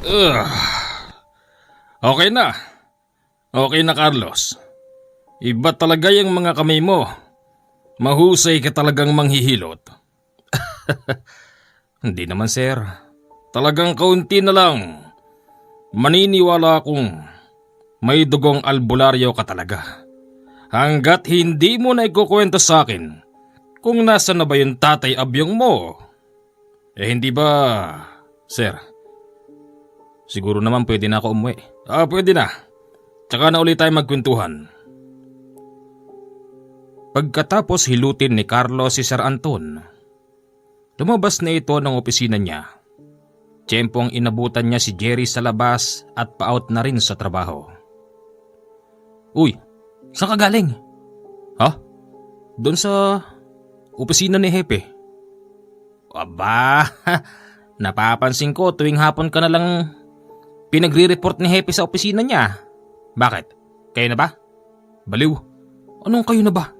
Ugh. Okay na. Okay na, Carlos. Iba talaga yung mga kamay mo. Mahusay ka talagang manghihilot. Hindi naman, sir. Talagang kaunti na lang. Maniniwala akong may dugong albularyo ka talaga. Hanggat hindi mo na ikukwento sa akin kung nasa na ba yung tatay abyong mo. Hindi ba, sir? Siguro naman pwede na ako umuwi. Pwede na. Tsaka na ulit tayo magkwentuhan. Pagkatapos hilutin ni Carlos si Sir Anton, lumabas na ito ng opisina niya. Tiyempong inabutan niya si Jerry sa labas at pa-out na rin sa trabaho. Uy, saan ka galing? Ha? Doon sa opisina ni Hepe. Aba, napapansin ko tuwing hapon ka na lang pinagre-report ni Hepe sa opisina niya. Bakit? Kayo na ba? Baliw, anong kayo na ba?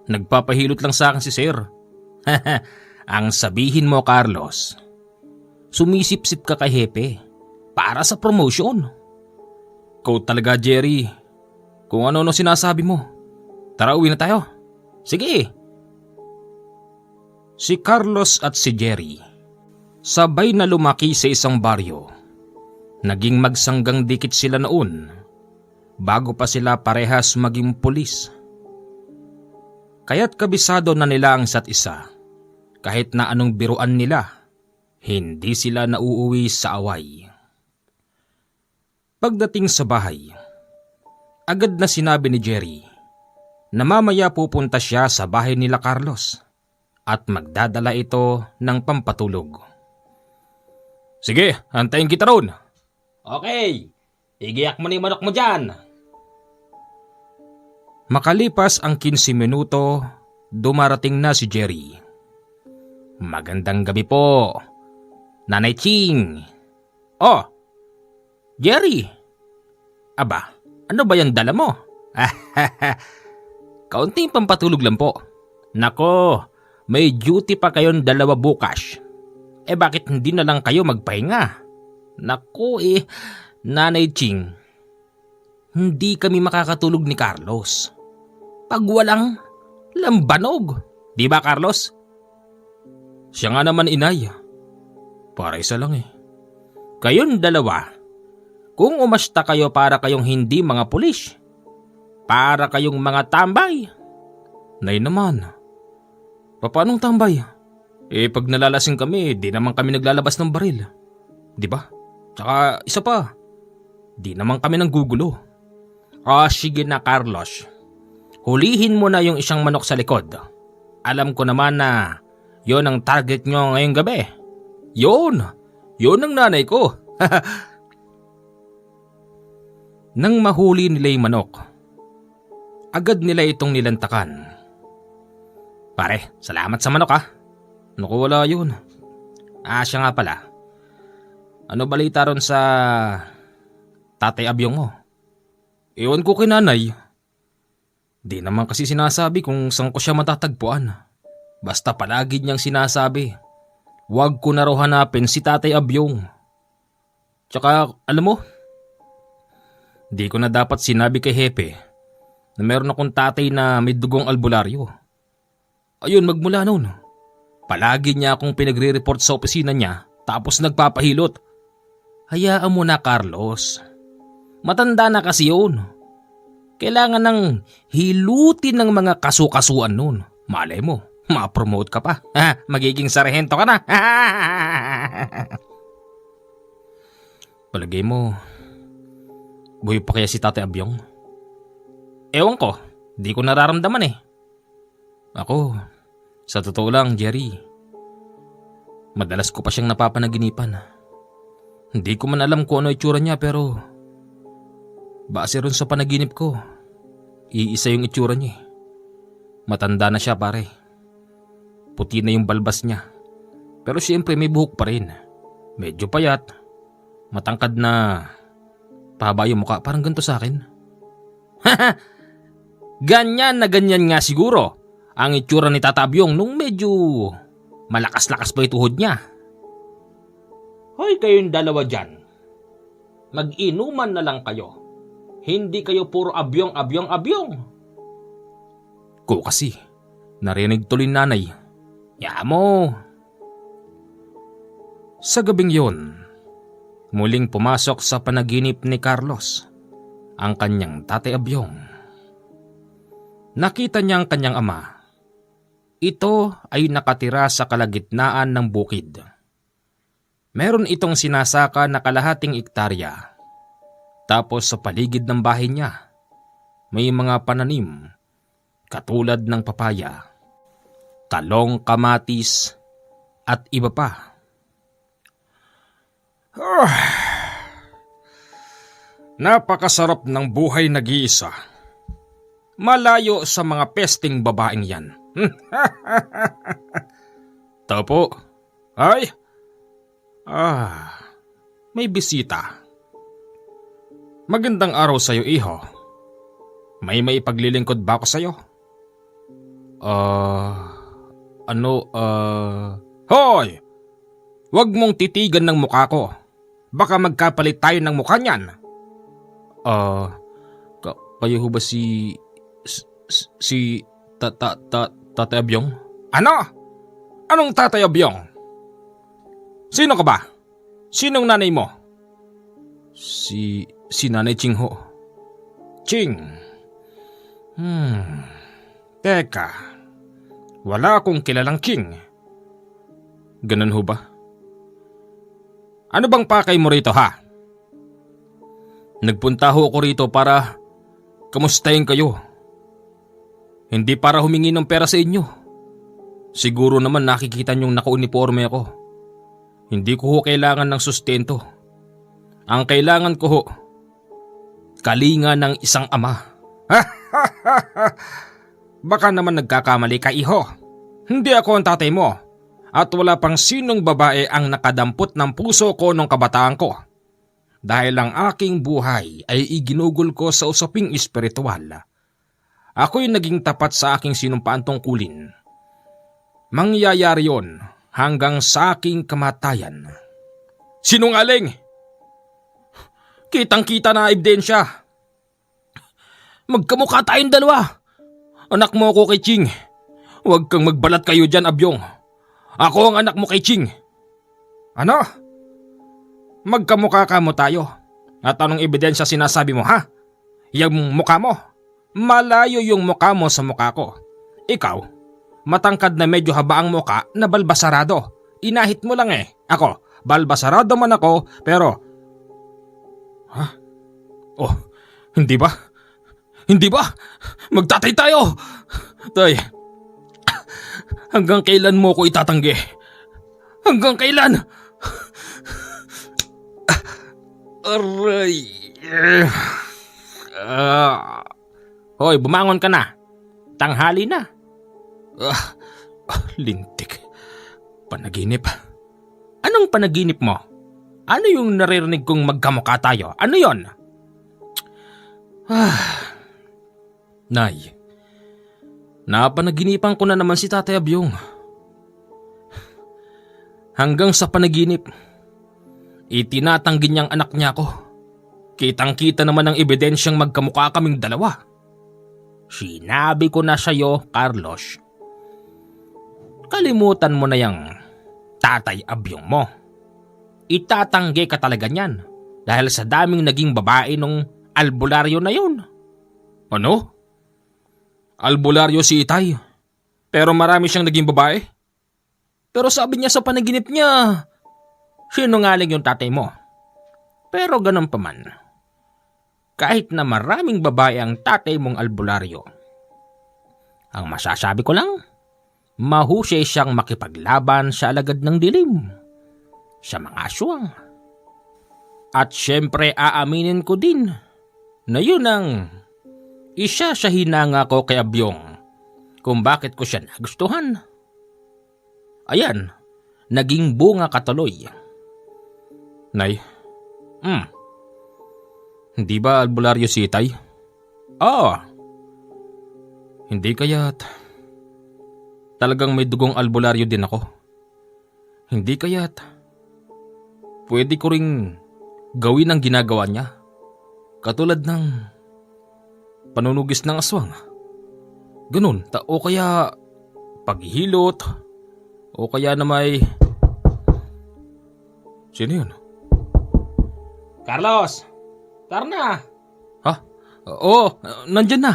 Nagpapahilot lang sa akin si Sir. Ang sabihin mo, Carlos, sumisip-sip ka kay Hepe para sa promotion. Ikaw talaga, Jerry. Kung ano-ano sinasabi mo. Tara, uwi na tayo. Sige. Si Carlos at si Jerry sabay na lumaki sa isang baryo. Naging magsanggang dikit sila noon bago pa sila parehas maging pulis. Kaya't kabisado na nila ang isa't isa. Kahit na anong biruan nila, hindi sila nauuwi sa away. Pagdating sa bahay, agad na sinabi ni Jerry na mamaya pupunta siya sa bahay nila Carlos at magdadala ito ng pampatulog. Sige, antayin kita ron. Okay, igiyak mo na yung manok mo dyan. Makalipas ang 15 minuto, dumarating na si Jerry. Magandang gabi po, Nanay Ching. Oh, Jerry. Aba, ano ba yung dala mo? Kaunting pampatulog lang po. Nako, may duty pa kayong dalawa bukas. Bakit hindi na lang kayo magpahinga? Nako Nanay Ching, hindi kami makakatulog ni Carlos pag walang lambanog. Di ba, Carlos? Siya nga naman, inay. Para isa lang Kayong dalawa, kung umasta kayo para kayong hindi mga pulis, para kayong mga tambay. Nay naman, paanong tambay? Pag nalalasing kami, di naman kami naglalabas ng baril. Di ba? Tsaka isa pa, di naman kami nanggugulo. Sige na, Carlos. Hulihin mo na yung isang manok sa likod. Alam ko naman na yon ang target nyo ngayong gabi. Yon ang nanay ko. Nang mahuli nila yung manok, agad nila itong nilantakan. Pare, salamat sa manok Naku, wala yun. Siya nga pala. Ano balita ron sa tatay abyong mo? Ewan ko kay nanay. Di naman kasi sinasabi kung saan ko siya matatagpuan. Basta palagi niyang sinasabi, huwag ko na raw hanapin si tatay abyong. Tsaka alam mo, di ko na dapat sinabi kay Hepe na meron akong tatay na may dugong albularyo. Ayun, magmula noon, palagi niya akong pinagre-report sa opisina niya tapos nagpapahilot. Hayaan mo na, Carlos. Matanda na kasi yun. Kailangan ng hilutin ng mga kasukasuan nun. Malay mo, ma-promote ka pa. Magiging sarhento ka na. Palagay mo, buhay pa kaya si Tatay Abyong? Ewan ko, di ko nararamdaman Ako, sa totoo lang, Jerry, madalas ko pa siyang napapanaginipan. Hindi ko man alam kung ano itsura niya pero base ron sa panaginip ko, iisa yung itsura niya. Matanda na siya, pare. Puti na yung balbas niya. Pero siyempre may buhok pa rin. Medyo payat. Matangkad na pahaba yung mukha. Parang ganito sa akin. Ganyan na ganyan nga siguro ang itsura ni Tata Abyong nung medyo malakas-lakas pa yung tuhod niya. Hoy kayong dalawa dyan, mag-inuman na lang kayo. Hindi kayo puro abyong. Ko kasi, narinig tuloy nanay. Ya mo. Sa gabing yun, muling pumasok sa panaginip ni Carlos ang kanyang tatay Abyong. Nakita niya ang kanyang ama. Ito ay nakatira sa kalagitnaan ng bukid. Meron itong sinasaka na kalahating ektarya. Tapos sa paligid ng bahay niya, may mga pananim katulad ng papaya, talong, kamatis at iba pa. Napakasarap ng buhay nag-iisa. Malayo sa mga pesting babaeng yan. Tapo. Ay. May bisita. Magandang araw sa'yo, iho. May ipaglilingkod ba ako sa'yo? Hoy! Huwag mong titigan ng mukha ko. Baka magkapalit tayo ng mukha niyan. Kayo ho ba si Tatay Abyong? Ano? Anong Tatay Abyong? Sino ka ba? Sinong nanay mo? Si Nanay Ching ho. Ching? Teka. Wala akong kilalang King. Ganun ho ba? Ano bang pakay mo rito ha? Nagpunta ho ako rito para kamustahin kayo. Hindi para humingi ng pera sa inyo. Siguro naman nakikita niyong naka-uniforme ako. Hindi ko ho kailangan ng sustento. Ang kailangan ko ho, kalinga ng isang ama. Baka naman nagkakamali ka, iho. Hindi ako ang tatay mo. At wala pang sinong babae ang nakadampot ng puso ko nung kabataan ko. Dahil ang aking buhay ay iginugol ko sa usaping espiritual. Ako'y naging tapat sa aking sinumpaan tungkulin. Mangyayari yon hanggang sa aking kamatayan. Sinungaling! Kitang-kita na ebidensya. Magkamukha tayong dalawa. Anak mo ako kay Ching. Huwag kang magbalat kayo dyan, Abyong. Ako ang anak mo kay Ching. Ano? Magkamukha ka mo tayo. At anong ebidensya sinasabi mo, ha? Yung mukha mo. Malayo yung mukha mo sa mukha ko. Ikaw, matangkad na medyo haba ang mukha na balbasarado. Inahit mo lang eh. Ako, balbasarado man ako, pero... Ha? Oh, hindi ba? Hindi ba? Magtatay tayo! Tay, hanggang kailan mo ko itatanggi? Hanggang kailan? Aray. Hoy, bumangon ka na. Tanghali na. Lintik. Panaginip. Anong panaginip mo? Ano yung naririnig kong magkamukha tayo? Ano yon? Nay, napanaginipan ko na naman si Tatay Abyong. Hanggang sa panaginip, itinatanggi niyang anak niya ako. Kitang-kita naman ang ebidensyang magkamukha kaming dalawa. Sinabi ko na sa'yo, Carlos. Kalimutan mo na yung Tatay Abyong mo. Itatanggi ka talaga niyan dahil sa daming naging babae nung albularyo na yun. Ano? Albularyo si Itay, pero marami siyang naging babae? Pero sabi niya sa panaginip niya, sinungaling yung tatay mo. Pero ganun pa man, kahit na maraming babae ang tatay mong albularyo, ang masasabi ko lang, mahusay siyang makipaglaban sa alagad ng dilim, sa mga aswang. At syempre aaminin ko din na yun ang isa sa hinanga ko kay Abyong kung bakit ko siya nagustuhan. Ayan, naging bunga katuloy. Nay, hindi ba albularyo si Itay? Hindi kaya't talagang may dugong albularyo din ako. Hindi kaya't pwede ko ring gawin ang ginagawa niya. Katulad ng panunugis ng aswang. Ganun, o kaya paghihilot, o kaya na may... Sino yun? Carlos! Tara na! Ha? Oo, nandyan na.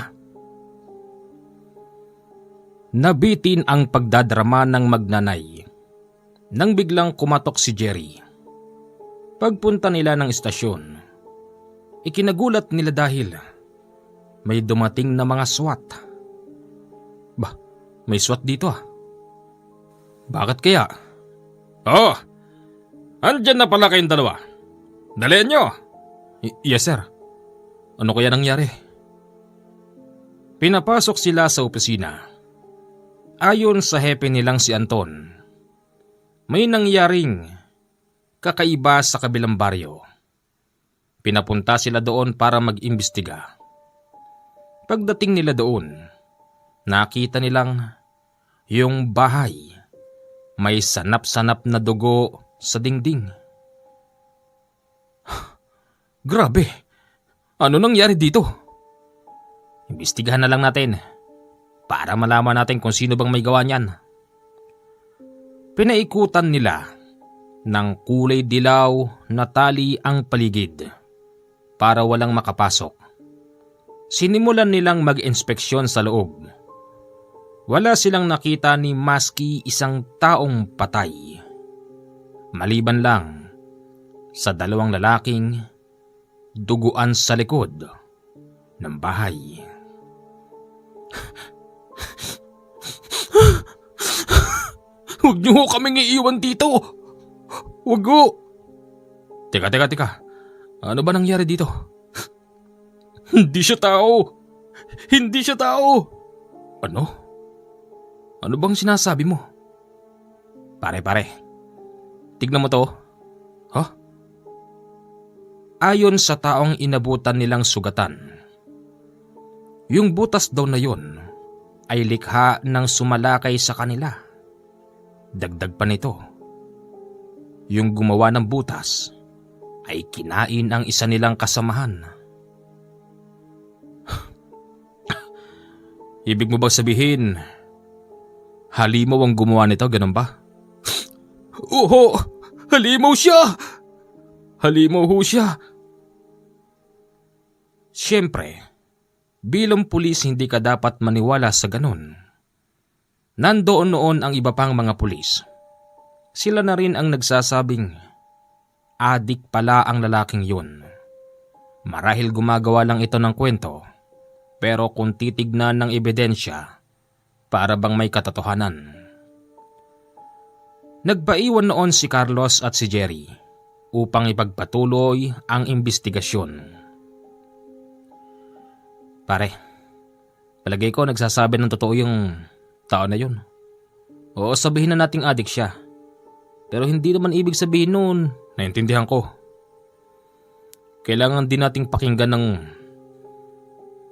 Nabitin ang pagdadrama ng magnanay nang biglang kumatok si Jerry. Pagpunta nila ng istasyon, ikinagulat nila dahil may dumating na mga SWAT. Bah, may SWAT dito ah. Bakit kaya? Oh, andyan na pala kayong dalawa. Dalihan nyo. Yes sir. Ano kaya nangyari? Pinapasok sila sa opisina. Ayon sa hepe nilang si Anton, may nangyaring kakaiba sa kabilang baryo. Pinapunta sila doon para mag-imbestiga. Pagdating nila doon, nakita nilang yung bahay may sanap-sanap na dugo sa dingding. Grabe! Ano nangyari dito? Imbestigahan na lang natin para malaman natin kung sino bang may gawa niyan. Pinaikutan nila ng kulay dilaw na tali ang paligid para walang makapasok. Sinimulan nilang mag-inspeksyon sa loob. Wala silang nakita ni maski isang taong patay. Maliban lang sa dalawang lalaking duguan sa likod ng bahay. Huwag niyo ho kaming iiwan dito! Huwag ho! Teka. Ano ba nangyari dito? Hindi siya tao! Hindi siya tao! Ano? Ano bang sinasabi mo? Pare. Tignan mo to. Huh? Ayon sa taong inabutan nilang sugatan, yung butas daw na yun ay likha ng sumalakay sa kanila. Dagdag pa nito, yung gumawa ng butas ay kinain ang isa nilang kasamahan. Ibig mo bang sabihin, halimaw ang gumawa nito, ganun ba? Oo, halimaw siya! Halimaw ho siya! Siyempre, bilang pulis hindi ka dapat maniwala sa ganun. Nandoon noon ang iba pang mga pulis. Sila na rin ang nagsasabing, adik pala ang lalaking yun. Marahil gumagawa lang ito ng kwento, pero kung titignan ng ebidensya, para bang may katotohanan. Nagpaiwan noon si Carlos at si Jerry upang ipagpatuloy ang imbestigasyon. Pare, palagay ko nagsasabi ng totoo yung tao na yun. Oo, sabihin na nating adik siya. Pero hindi naman ibig sabihin nun, naintindihan ko. Kailangan din nating pakinggan ng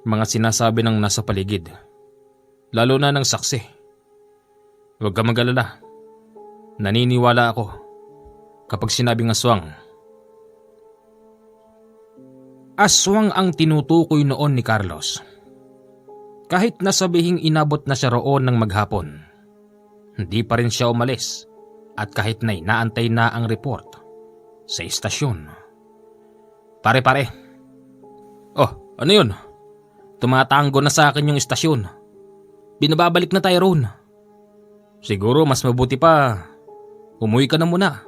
mga sinasabi ng nasa paligid. Lalo na ng saksi. Huwag ka mag-alala. Naniniwala ako kapag sinabing aswang. Aswang ang tinutukoy noon ni Carlos. Kahit nasabihing inabot na siya roon ng maghapon, hindi pa rin siya umalis at kahit na inaantay na ang report sa istasyon. Pare. Oh, ano yun? Tumatango na sa akin yung istasyon. Binababalik na tayo roon. Siguro mas mabuti pa umuwi ka na muna.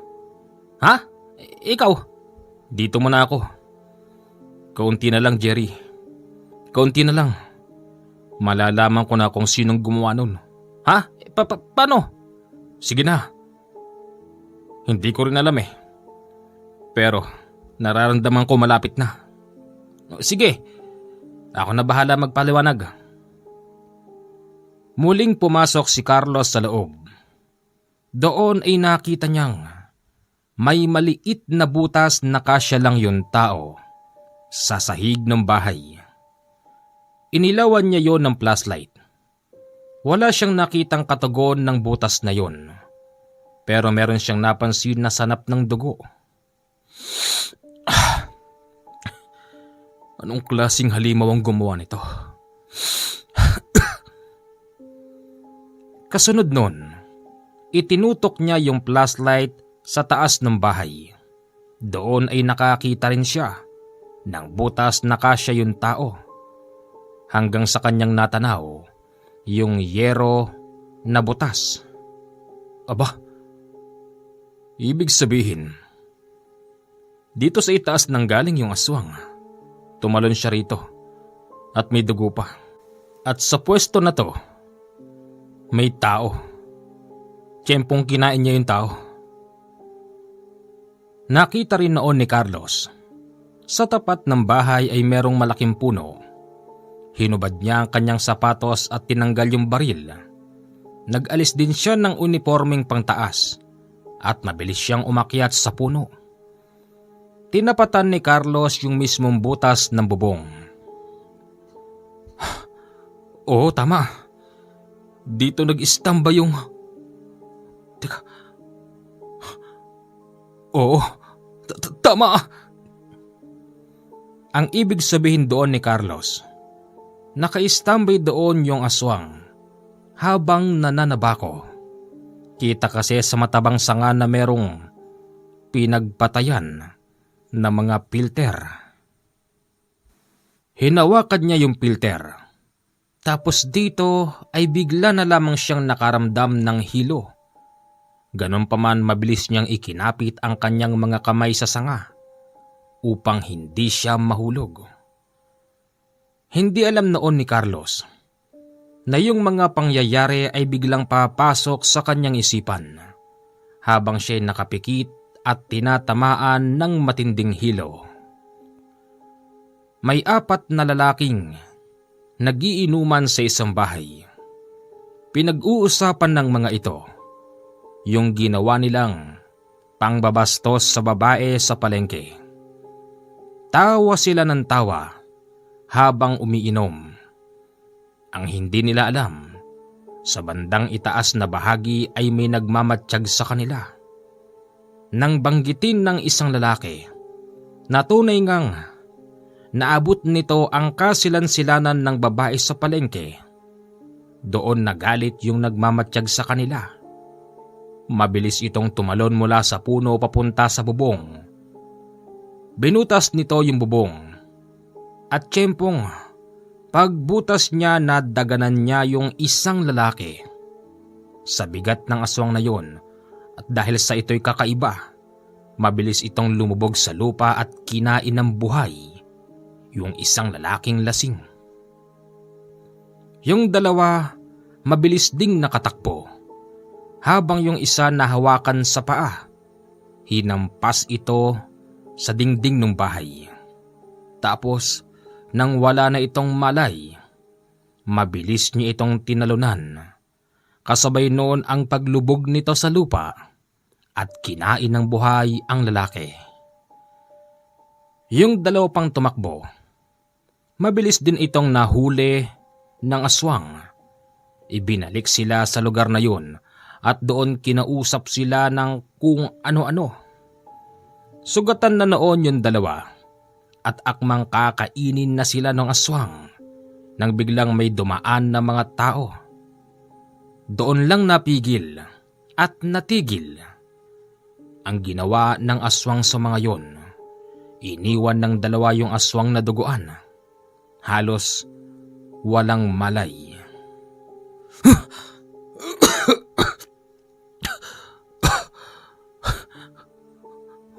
Ha? Ikaw? Dito muna ako. Kaunti na lang, Jerry. Kaunti na lang. Malalaman ko na kung sinong gumawa nun. Ha? Paano? Sige na. Hindi ko rin alam eh. Pero nararamdaman ko malapit na. Sige. Ako na bahala magpaliwanag. Muling pumasok si Carlos sa loob. Doon ay nakita niyang may maliit na butas na kasya lang yung tao sa sahig ng bahay. Inilawan niya yon ng flashlight. Wala siyang nakitang katugon ng butas na yon. Pero meron siyang napansin na sanap ng dugo. Anong klaseng halimaw ang gumawa nito? Kasunod nun, itinutok niya yung flashlight sa taas ng bahay. Doon ay nakakita rin siya ng butas na kasya yung tao. Hanggang sa kanyang natanaw yung yero na butas. Aba, ibig sabihin, dito sa itaas nang galing yung aswang. Tumalon siya rito at may dugo pa. At sa pwesto na to, may tao. Tiyempong kinain niya yung tao. Nakita rin noon ni Carlos, sa tapat ng bahay ay merong malaking puno. Hinubad niya ang kanyang sapatos at tinanggal yung baril. Nag-alis din siya ng uniformeng pangtaas at mabilis siyang umakyat sa puno. Tinapatan ni Carlos yung mismong butas ng bubong. Oo, tama. Dito nag-istamba yung... Teka. Oo, tama. Ang ibig sabihin doon ni Carlos, naka-istambay doon yung aswang habang nananabako. Kita kasi sa matabang sanga na merong pinagpatayan na mga pilter. Hinawakan niya yung pilter. Tapos dito ay bigla na lamang siyang nakaramdam ng hilo. Ganon pa man mabilis niyang ikinapit ang kanyang mga kamay sa sanga upang hindi siya mahulog. Hindi alam noon ni Carlos na yung mga pangyayari ay biglang papasok sa kanyang isipan habang siya'y nakapikit at tinatamaan ng matinding hilo. May 4 na lalaking nagiinuman sa isang bahay. Pinag-uusapan ng mga ito yung ginawa nilang pangbabastos sa babae sa palengke. Tawa sila ng tawa habang umiinom. Ang hindi nila alam, sa bandang itaas na bahagi ay may nagmamatsyag sa kanila. Nang banggitin ng isang lalaki na tunay ngang naabot nito ang kasilan-silanan ng babae sa palengke, doon nagalit yung nagmamatsyag sa kanila. Mabilis itong tumalon mula sa puno papunta sa bubong. Binutas nito yung bubong at tiyempong pagbutas niya nadaganan niya yung isang lalaki. Sa bigat ng aswang na yon at dahil sa ito'y kakaiba, mabilis itong lumubog sa lupa at kinain ng buhay yung isang lalaking lasing. Yung dalawa mabilis ding nakatakbo habang yung isa nahawakan sa paa. Hinampas ito sa dingding ng bahay. Tapos nang wala na itong malay, mabilis niya itong tinalunan. Kasabay noon ang paglubog nito sa lupa at kinain ng buhay ang lalaki. Yung dalawa pang tumakbo, mabilis din itong nahuli ng aswang. Ibinalik sila sa lugar na yun at doon kinausap sila ng kung ano-ano. Sugatan na noon yung dalawa at akmang kakainin na sila ng aswang nang biglang may dumaan na mga tao. Doon lang napigil at natigil. Ang ginawa ng aswang sa mga yon, iniwan ng dalawa yung aswang na duguan. Halos walang malay.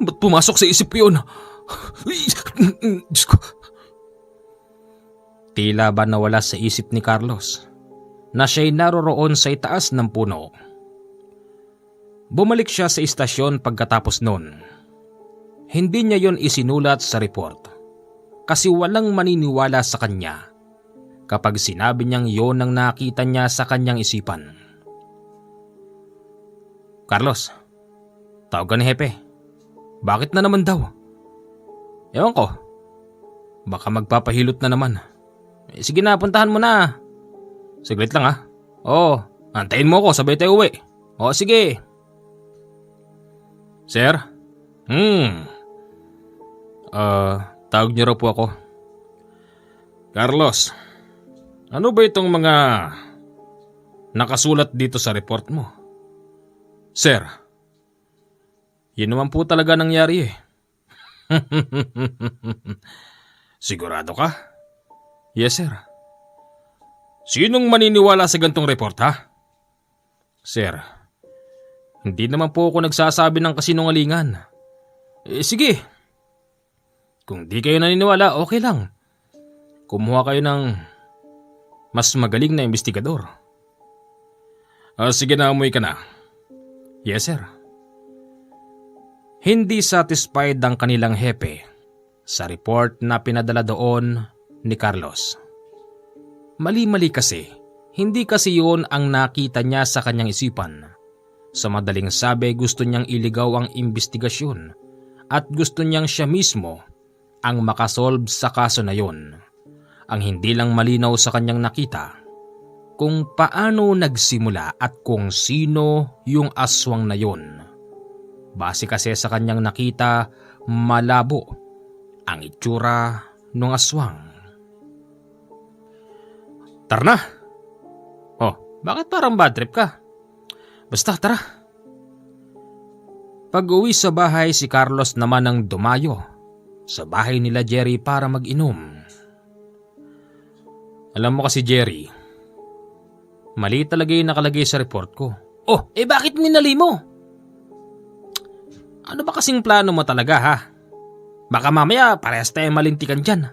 Ba't pumasok sa isip ko yun? Diyos ko. Tila ba nawala sa isip ni Carlos na siya'y naroroon sa itaas ng puno. Bumalik siya sa istasyon pagkatapos noon. Hindi niya yon isinulat sa report kasi walang maniniwala sa kanya kapag sinabi niyang yon ang nakita niya sa kanyang isipan. Carlos, tawag ka ni Hepe. Bakit na naman daw? Ewan ko. Baka magpapahilot na naman. Sige na, puntahan mo na. Saglit lang ha. Oo, antayin mo ako, sabay tayo uwi. Oo, sige. Sir? Tawag niyo raw po ako. Carlos, ano ba itong mga nakasulat dito sa report mo? Sir, yun naman po talaga nangyari eh. Sigurado ka? Yes, sir. Sinong maniniwala sa gantong report, ha? Sir, hindi naman po ako nagsasabi ng kasinungalingan. Sige. Kung di kayo naniniwala, okay lang. Kumuha kayo ng mas magaling na investigador. Sige na, umuwi ka na. Yes, sir. Hindi satisfied ang kanilang hepe sa report na pinadala doon ni Carlos. Mali-mali kasi, hindi kasi yun ang nakita niya sa kanyang isipan. Sa madaling sabi, gusto niyang iligaw ang investigasyon at gusto niyang siya mismo ang makasolve sa kaso na yun. Ang hindi lang malinaw sa kanyang nakita, kung paano nagsimula at kung sino yung aswang na yun. Base kasi sa kanyang nakita, malabo ang itsura ng aswang. Tara na! Oh, bakit parang bad trip ka? Basta tara. Pag-uwi sa bahay, si Carlos naman ang dumayo sa bahay nila Jerry para mag-inom. Alam mo kasi Jerry, mali talaga yung nakalagay sa report ko. Oh, bakit minali mo? Ano ba kasing plano mo talaga ha? Baka mamaya parehas tayong malintikan dyan.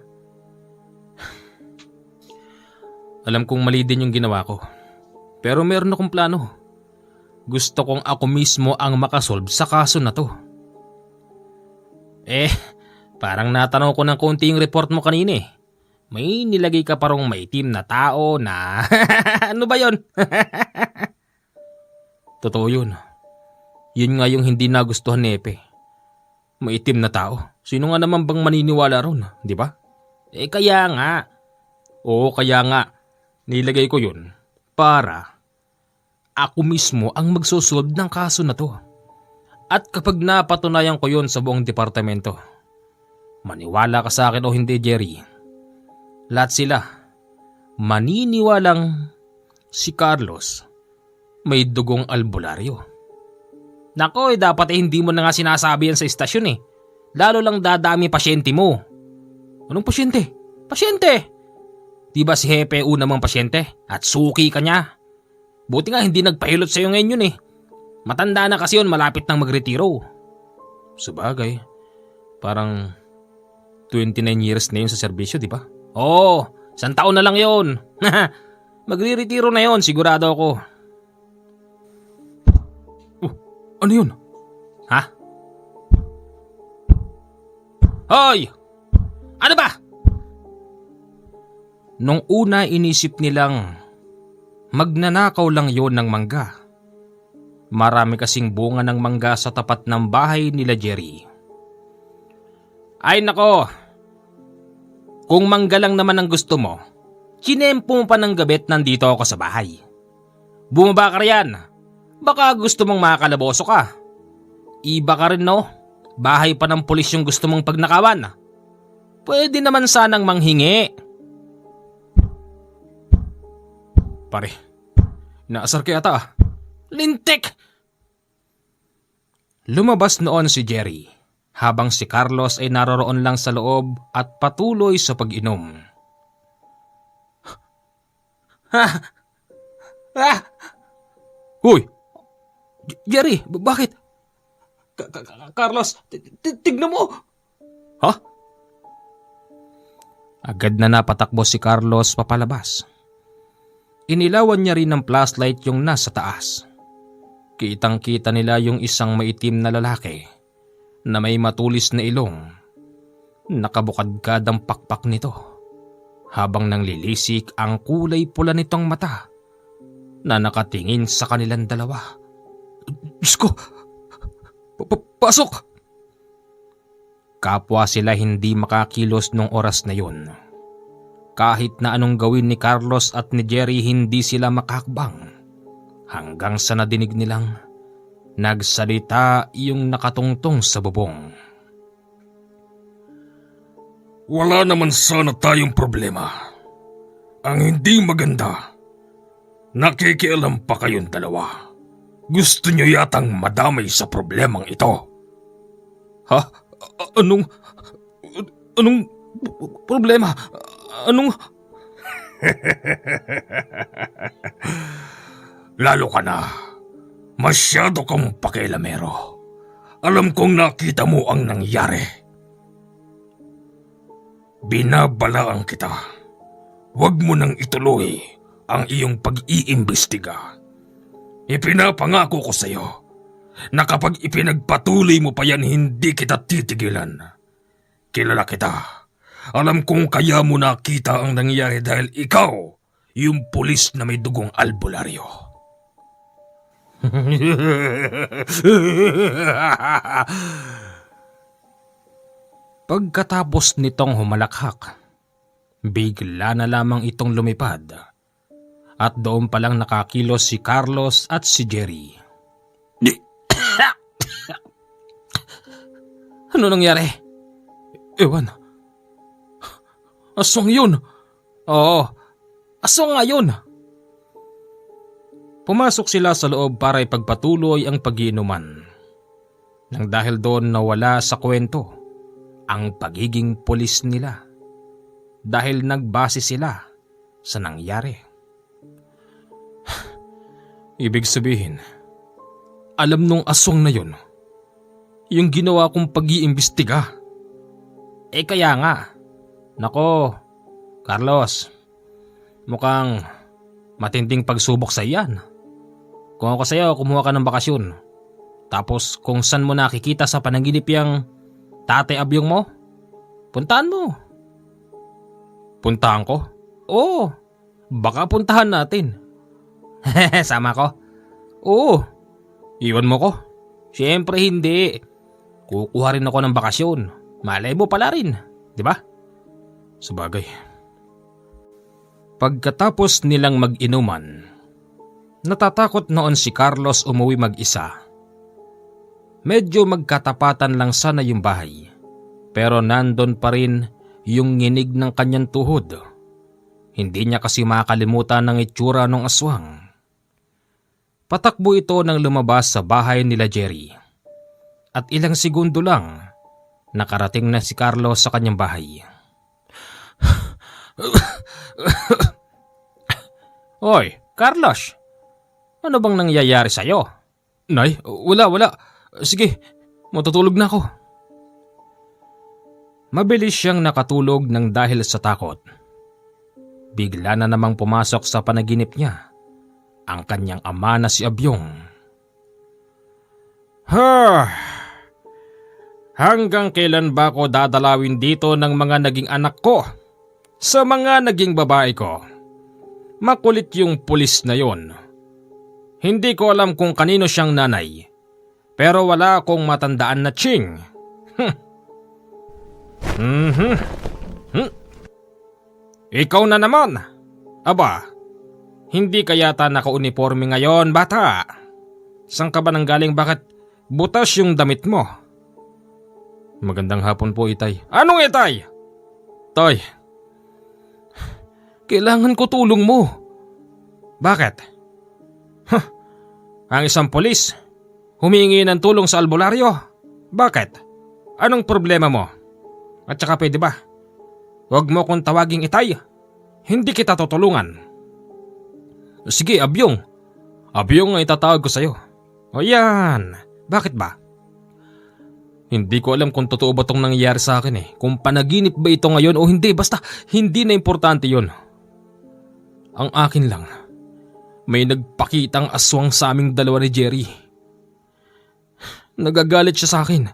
Alam kong mali din yung ginawa ko. Pero meron akong plano. Gusto kong ako mismo ang makasolve sa kaso na to. Parang natanong ko ng konti yung report mo kanina eh. May nilagay ka parang maitim na tao na... ano ba yon? Totoo yun. Yun nga yung hindi nagustuhan ni Epe. Maitim na tao. Sino nga naman bang maniniwala ron, di ba? Kaya nga. Oo, kaya nga. Nilagay ko yun para ako mismo ang magsosolve ng kaso na to. At kapag napatunayan ko yun sa buong departamento, maniwala ka sa akin o hindi Jerry, lahat sila maniniwalang si Carlos may dugong albularyo. Nako dapat hindi mo na nga sinasabi yan sa istasyon eh. Lalo lang dadami pasyente mo. Anong pasyente? Pasyente! Diba si Hepe una mong pasyente at suki ka niya? Buti nga hindi nagpahilot sa'yo ngayon yun eh. Matanda na kasi yun, malapit nang magretiro. Sabagay, parang 29 years na yun sa serbisyo, di ba? Oo, 1 taon na lang yun. Magre-retiro na yun, sigurado ako. Ano yun? Ha? Hoy! Ano ba? Nung una inisip nilang magnanakaw lang yon ng mangga. Marami kasing bunga ng mangga sa tapat ng bahay nila Jerry. Ay nako, kung mangga lang naman ang gusto mo, sinempo mo pa ng gabit nandito ako sa bahay. Bumaba ka riyan, baka gusto mong makakalaboso ka. Iba ka rin no, bahay pa ng pulis yung gusto mong pagnakawan. Pwede naman sanang manghingi. Pare, inaasar kaya ata ah. Lintik! Lumabas noon si Jerry habang si Carlos ay naroroon lang sa loob at patuloy sa pag-inom. Hoy! Jerry, bakit? Carlos, tignan mo! Ha? Agad na napatakbo si Carlos papalabas. Inilawan niya rin ng flashlight yung nasa taas. Kitang-kita nila yung isang maitim na lalaki na may matulis na ilong. Nakabukadkad ang pakpak nito habang nanglilisik ang kulay pula nitong mata na nakatingin sa kanilang dalawa. Diyos ko! Pasok! Kapwa sila hindi makakilos nung oras na yun. Kahit na anong gawin ni Carlos at ni Jerry, hindi sila makakbang. Hanggang sa nadinig nilang nagsalita yung nakatungtong sa bubong. Wala naman sana tayong problema. Ang hindi maganda, nakikialam pa kayong dalawa. Gusto nyo yatang madamay sa problemang ito. Ha? Anong problema? Anong... Lalo ka na. Masyado kang pakialamero. Alam kong nakita mo ang nangyari. Binabalaan kita. Huwag mo nang ituloy ang iyong pag-iimbestiga. Ipinapangako ko sa iyo na kapag ipinagpatuloy mo pa yan, hindi kita titigilan. Kilala kita. Alam kong kaya mo nakita ang nangyari dahil ikaw yung pulis na may dugong albularyo. Pagkatapos nitong humalakhak, bigla na lamang itong lumipad at doon palang nakakilos si Carlos at si Jerry. Ano nangyari? Ewan. Aswang yun. Oo, aswang nga yun. Pumasok sila sa loob para ipagpatuloy ang pag-iinuman. Nang dahil doon nawala sa kwento ang pagiging pulis nila dahil nagbase sila sa nangyari. Ibig sabihin, alam nung aswang na yun yung ginawa kong pag-iimbestiga. Kaya nga, nako, Carlos, mukhang matinding pagsubok sa iyan. Kung ako sa'yo, kumuha ka ng bakasyon. Tapos kung saan mo nakikita sa panaginip yung Tatay Abyong mo, puntahan mo. Puntahan ko? Oo, baka puntahan natin. Sama ko? Oo, iwan mo ko? Siyempre hindi. Kukuha rin ako ng bakasyon. Malay mo pala rin, di ba? Sabagay. Pagkatapos nilang mag-inuman, natatakot noon si Carlos umuwi mag-isa. Medyo magkatapatan lang sana yung bahay, pero nandun pa rin yung nginig ng kanyang tuhod. Hindi niya kasi makalimutan ng itsura ng aswang. Patakbo ito nang lumabas sa bahay nila Jerry. At ilang segundo lang, nakarating na si Carlos sa kanyang bahay. Hoy, Carlos! Ano bang nangyayari sa'yo? Nay, wala. Sige, matutulog na ako. Mabilis siyang nakatulog nang dahil sa takot. Bigla na namang pumasok sa panaginip niya ang kanyang ama na si Abyong. Hanggang kailan ba ako dadalawin dito ng mga naging anak ko sa mga naging babae ko? Makulit yung pulis na yon. Hindi ko alam kung kanino siyang nanay, pero wala akong matandaan na ching. Ikaw na naman. Aba, hindi ka yata naka-uniforme ngayon, bata. Saan ka ba nanggaling? Bakit butas yung damit mo? Magandang hapon po, Itay. Anong Itay? Tay, kailangan ko tulong mo. Bakit? Ang isang polis humingi ng tulong sa albularyo. Bakit? Anong problema mo? At saka pwede ba? Huwag mo kong tawaging Itay. Hindi kita tutulungan. Sige, Abyong. Abyong ang itatawag ko sa'yo. O yan. Bakit ba? Hindi ko alam kung totoo ba itong nangyayari sa akin eh. Kung panaginip ba ito ngayon o hindi. Basta hindi na importante yun. Ang akin lang, may nagpakitang aswang sa aming dalawa ni Jerry. Nagagalit siya sa akin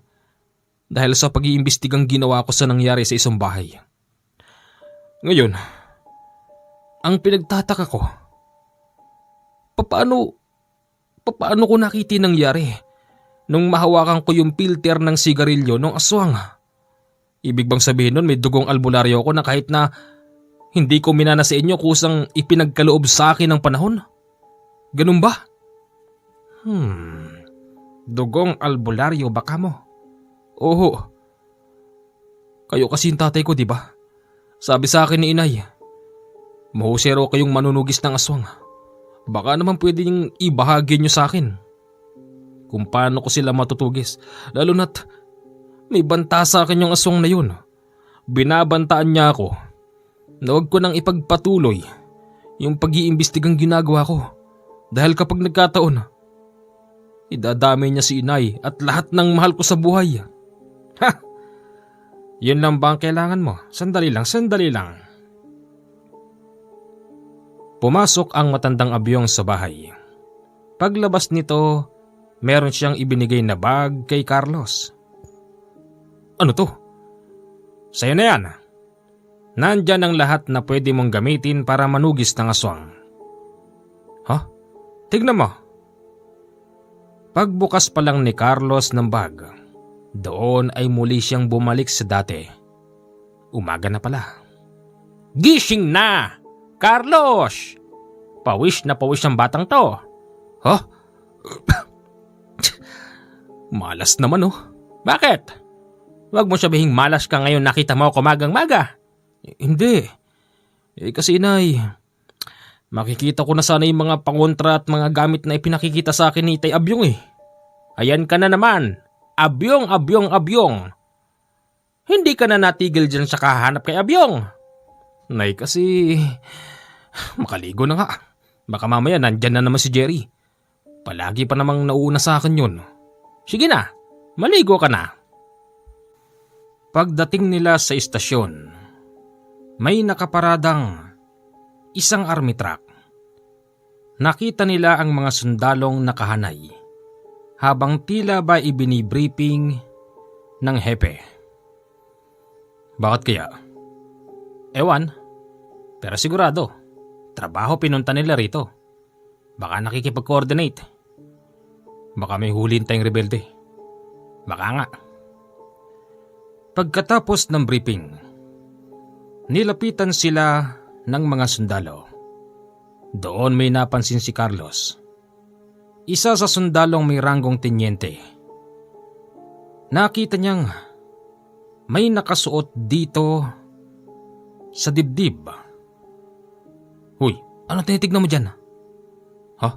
dahil sa pag-iimbestigang ginawa ko sa nangyari sa isang bahay. Ngayon, ang pinagtataka ko, paano ko nakita nangyari nung mahawakan ko yung filter ng sigarilyo ng aswang? Ibig bang sabihin nun may dugong albularyo ko na kahit na hindi ko minana sa inyo kusang ipinagkaloob sa akin ng panahon? Ganun ba? Dugong albularyo baka mo? Oo. Kayo kasi yung tatay ko, di ba? Sabi sa akin ni inay, mahusay raw kayong manunugis ng aswang. Baka naman pwede niyong ibahagi niyo sa akin kung paano ko sila matutugis. Lalo na't may banta sa akin yung aswang na yun. Binabantaan niya ako na huwag ko nang ipagpatuloy yung pag-iimbestigang ginagawa ko. Dahil kapag nagkataon, idadamay niya si inay at lahat ng mahal ko sa buhay. Ha! Yun lang ba ang kailangan mo? Sandali lang. Pumasok ang matandang abyong sa bahay. Paglabas nito, meron siyang ibinigay na bag kay Carlos. Ano to? Sa'yo na yan. Nandyan ang lahat na pwede mong gamitin para manugis ng aswang. Ha? Tignan mo. Pagbukas pa lang ni Carlos ng bag, doon ay muli siyang bumalik sa dati. Umaga na pala. Gising na! Carlos! Pawis na pawis ang batang to. Ha? Malas naman oh. Bakit? Huwag mo sabihing malas ka ngayon nakita mo ako magang-maga. Hindi. Kasi inay, makikita ko na sana yung mga pangontra at mga gamit na ipinakikita sa akin ni Tay Abyong eh. Ayan ka na naman. Abyong. Hindi ka na natigil dyan sa kahanap kay Abyong. Nay kasi, makaligo na nga. Baka mamaya nandyan na naman si Jerry. Palagi pa namang nauna sa akin yun. Sige na, maligo ka na. Pagdating nila sa istasyon, may nakaparadang isang army truck. Nakita nila ang mga sundalong nakahanay habang tila ba ibinibriefing ng hepe. Bakit kaya? Ewan, pero sigurado, trabaho pinunta nila rito. Baka nakikipag-coordinate. Baka may hulin tayong rebelde. Baka nga. Pagkatapos ng briefing, nilapitan sila ng mga sundalo. Doon may napansin si Carlos. Isa sa sundalong may ranggong tenyente. Nakita niyang may nakasuot dito sa dibdib. Huy, ano tinitignan mo dyan? Ha?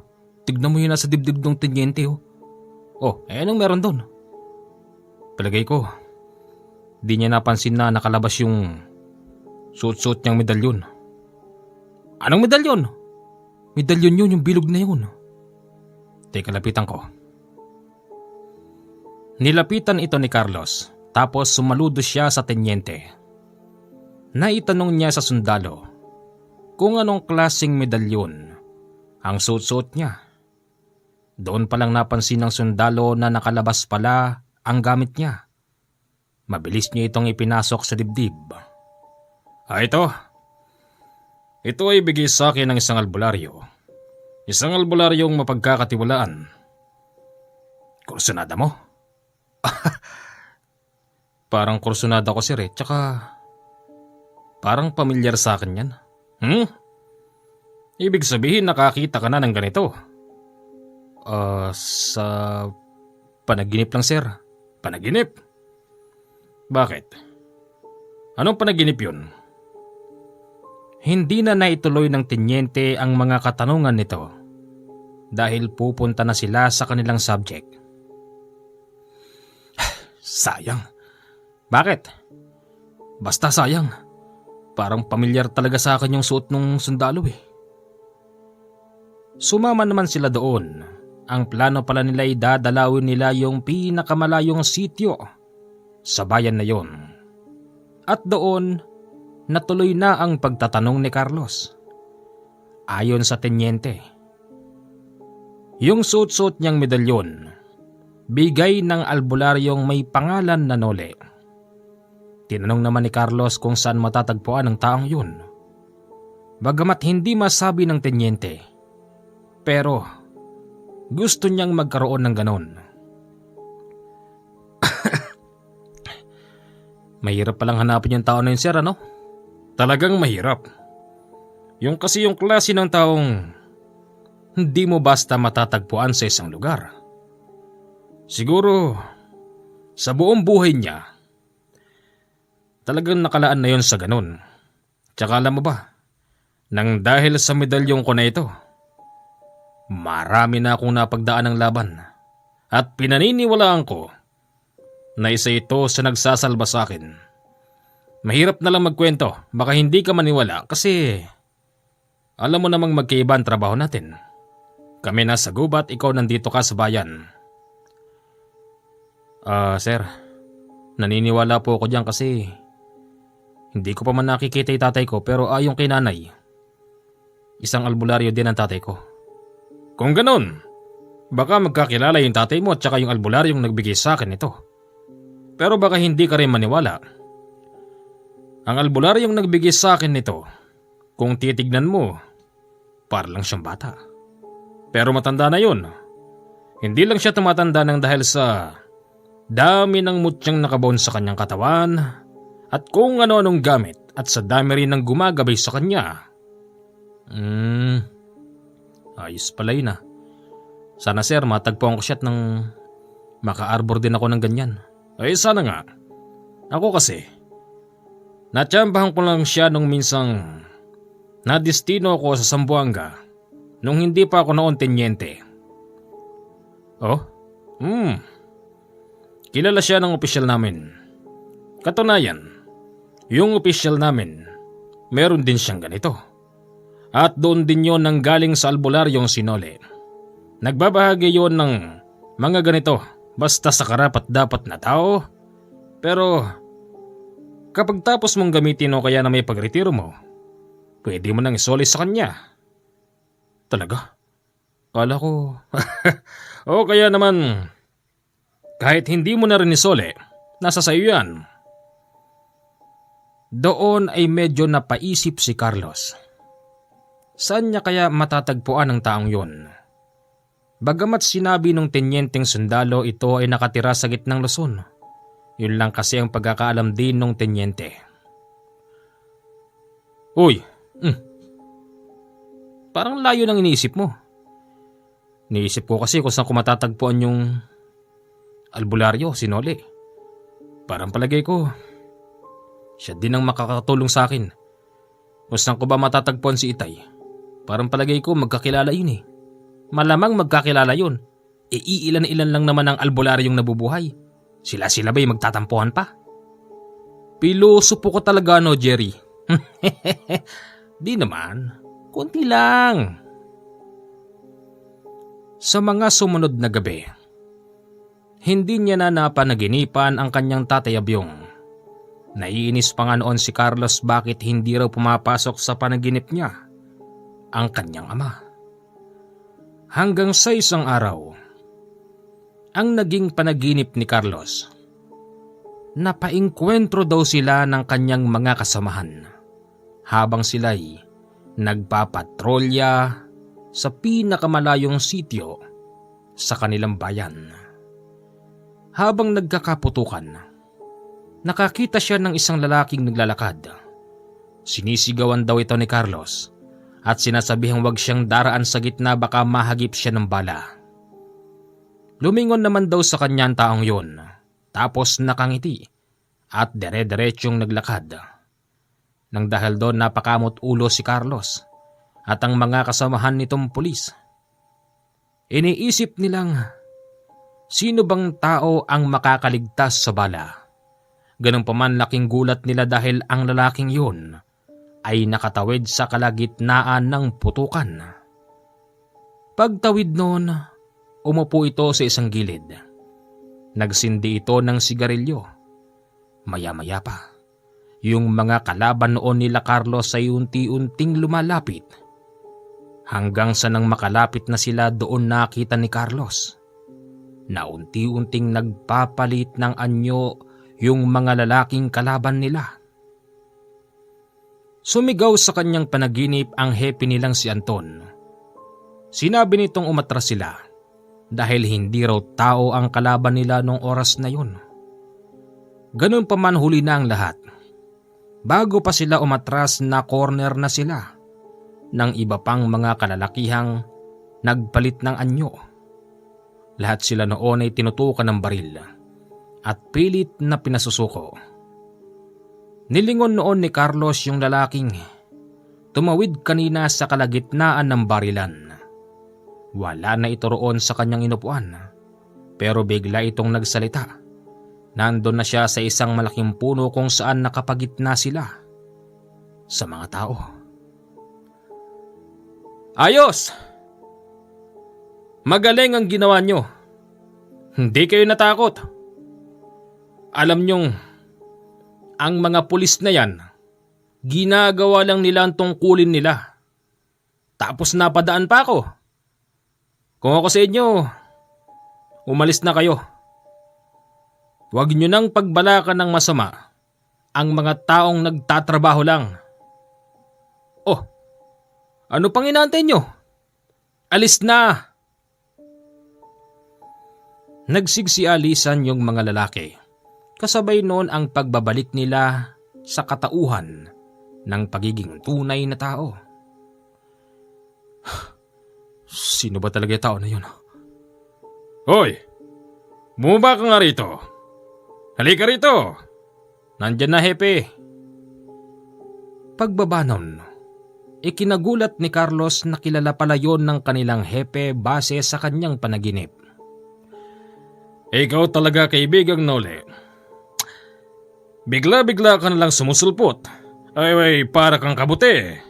Tignan mo yun nasa dibdib ng tenyente oh. Oh, anong meron doon? Palagay ko, di niya napansin na nakalabas yung suot-suot niyang medalyon. Anong medalyon? Medalyon yun, yung bilog na yun. Teka, lapitan ko. Nilapitan ito ni Carlos, tapos sumaludo siya sa tenyente. Naitanong niya sa sundalo kung anong klaseng medalyon ang suot-suot niya. Doon palang napansin ng sundalo na nakalabas pala ang gamit niya. Mabilis niya itong ipinasok sa dibdib. Ito. Ito ay bigay sa akin ng isang albularyo. Isang albularyong mapagkakatiwalaan. Kursunada mo? Parang kursunada ko sir eh, tsaka parang pamilyar sa akin yan. Ibig sabihin nakakita ka na ng ganito? Sa panaginip lang sir. Panaginip? Bakit? Anong panaginip yun? Hindi na naituloy ng tenyente ang mga katanungan nito dahil pupunta na sila sa kanilang subject. Sayang. Bakit? Basta sayang. Parang pamilyar talaga sa akin yung suot ng sundalo eh. Sumama naman sila doon. Ang plano pala nila ay dadalawin nila yung pinakamalayong sitio sa bayan na yon. At doon, natuloy na ang pagtatanong ni Carlos. Ayon sa tenyente, yung suot-suot niyang medalyon, bigay ng albularyong may pangalan na Nole. Tinanong naman ni Carlos kung saan matatagpuan ang taong yun. Bagamat hindi masabi ng tenyente, pero gusto niyang magkaroon ng ganon. Mahirap palang hanapin yung tao na yun sir, ano? Talagang mahirap. Yung kasi yung klase ng taong hindi mo basta matatagpuan sa isang lugar. Siguro sa buong buhay niya, Talagang nakalaan na yon sa ganun. Tsaka alam mo ba, nang dahil sa medalyong ko na ito, marami na akong napagdaan ng laban at pinaniniwalaan ko na isa ito sa nagsasalba sa akin. Mahirap na lang magkwento, baka hindi ka maniwala kasi alam mo namang magkaiba ang trabaho natin. Kami nasa gubat, ikaw nandito ka sa bayan. Sir, naniniwala po ako diyan kasi hindi ko pa man nakikita yung tatay ko pero ayon kay nanay, isang albularyo din ang tatay ko. Kung ganun, baka magkakilala yung tatay mo at saka yung albularyong nagbigay sa akin ito. Pero baka hindi ka rin maniwala. Ang albularyong nagbigay sa akin nito, kung titignan mo, para lang siyang bata. Pero matanda na yun. Hindi lang siya tumatanda ng dahil sa dami ng mutyang nakabaon sa kanyang katawan at kung ano-anong gamit at sa dami rin ng gumagabay sa kanya. Ayos pala yun ah. Sana sir matagpuan ko siya at nang maka-arbor din ako ng ganyan. Ay sana nga. Ako kasi, natsambahan ko lang siya nung minsang nadestino ako sa Zamboanga nung hindi pa ako noon tenyente. Oh? Kilala siya ng opisyal namin. Katunayan, yung opisyal namin, meron din siyang ganito. At doon din yon nang galing sa albularyong Sinole. Nagbabahagi yon ng mga ganito basta sa karapat dapat na tao. Pero kapag tapos mong gamitin o kaya na may pagretiro mo, pwede mo nang isoli sa kanya. Talaga? Kala ko... o kaya naman, kahit hindi mo na rin isole, nasa sayo yan. Doon ay medyo napaisip si Carlos. Saan niya kaya matatagpuan ang taong yun? Bagamat sinabi nung tenyenteng sundalo ito ay nakatira sa gitnang Luzon. Yun lang kasi ang pagkakaalam din nung tenyente. Uy, parang layo ng iniisip mo. Niisip ko kasi kung saan ko matatagpuan yung albularyo, Sinole. Parang palagay ko, siya din ang makakatulong sa akin. Kung saan ko ba matatagpuan si Itay? Parang palagay ko magkakilala yun eh. Malamang magkakilala yun. Iilan-ilan lang naman ang albularyong nabubuhay. Sila-sila ba'y magtatampuhan pa? Pilosopo ko talaga no, Jerry. Di naman. Kunti lang. Sa mga sumunod na gabi, hindi niya na napanaginipan ang kanyang tatay Abyong. Naiinis pa nga noon si Carlos bakit hindi raw pumapasok sa panaginip niya ang kanyang ama. Hanggang sa isang araw, ang naging panaginip ni Carlos, napaengkwentro daw sila ng kanyang mga kasamahan habang sila'y nagpapatrolya sa pinakamalayong sityo sa kanilang bayan. Habang nagkakaputukan, nakakita siya ng isang lalaking naglalakad. Sinisigawan daw ito ni Carlos at sinasabihang wag siyang daraan sa gitna baka mahagip siya ng bala. Lumingon naman daw sa kanya ang taong yun, tapos nakangiti at dire-diretsyong naglakad. Nang dahil doon napakamot ulo si Carlos at ang mga kasamahan nitong pulis. Iniisip nilang sino bang tao ang makakaligtas sa bala. Ganun pa man laking gulat nila dahil ang lalaking yun ay nakatawid sa kalagitnaan ng putukan. Pagtawid noon, umupo ito sa isang gilid. Nagsindi ito ng sigarilyo. Maya-maya pa, yung mga kalaban noon nila Carlos ay unti-unting lumalapit. Hanggang sa nang makalapit na sila doon nakita ni Carlos na unti-unting nagpapalit ng anyo yung mga lalaking kalaban nila. Sumigaw sa kanyang panaginip ang hepe nilang si Anton. Sinabi nitong umatras sila dahil hindi raw tao ang kalaban nila noong oras na yun. Ganun pa man huli na ang lahat. Bago pa sila umatras na corner na sila ng iba pang mga kalalakihang nagpalit ng anyo. Lahat sila noon ay tinutukan ng baril at pilit na pinasusuko. Nilingon noon ni Carlos yung lalaking tumawid kanina sa kalagitnaan ng barilan. Wala na ito roon sa kanyang inupuan, pero bigla itong nagsalita. Nandun na siya sa isang malaking puno kung saan nakapagitna sila sa mga tao. Ayos! Magaling ang ginawa nyo. Hindi kayo natakot. Alam nyong, ang mga pulis na yan, ginagawa lang nila ang tungkulin nila. Tapos napadaan pa ako. Kung ako sa inyo, umalis na kayo. Huwag nyo nang pagbalakan ng masama ang mga taong nagtatrabaho lang. Oh, ano pang inaantay nyo? Alis na! Nagsigsialisan yung mga lalaki. Kasabay noon ang pagbabalik nila sa katauhan ng pagiging tunay na tao. Sino ba talaga yung tao na yun? Hoy! Bumaba ka nga rito. Halika rito. Nandyan na, hepe. Pagbaba nun, ikinagulat ni Carlos na kilala pala yon ng kanilang hepe base sa kanyang panaginip. Ikaw talaga, kaibigang Nole. Bigla-bigla ka na lang sumusulpot. Ay, para kang kabuti.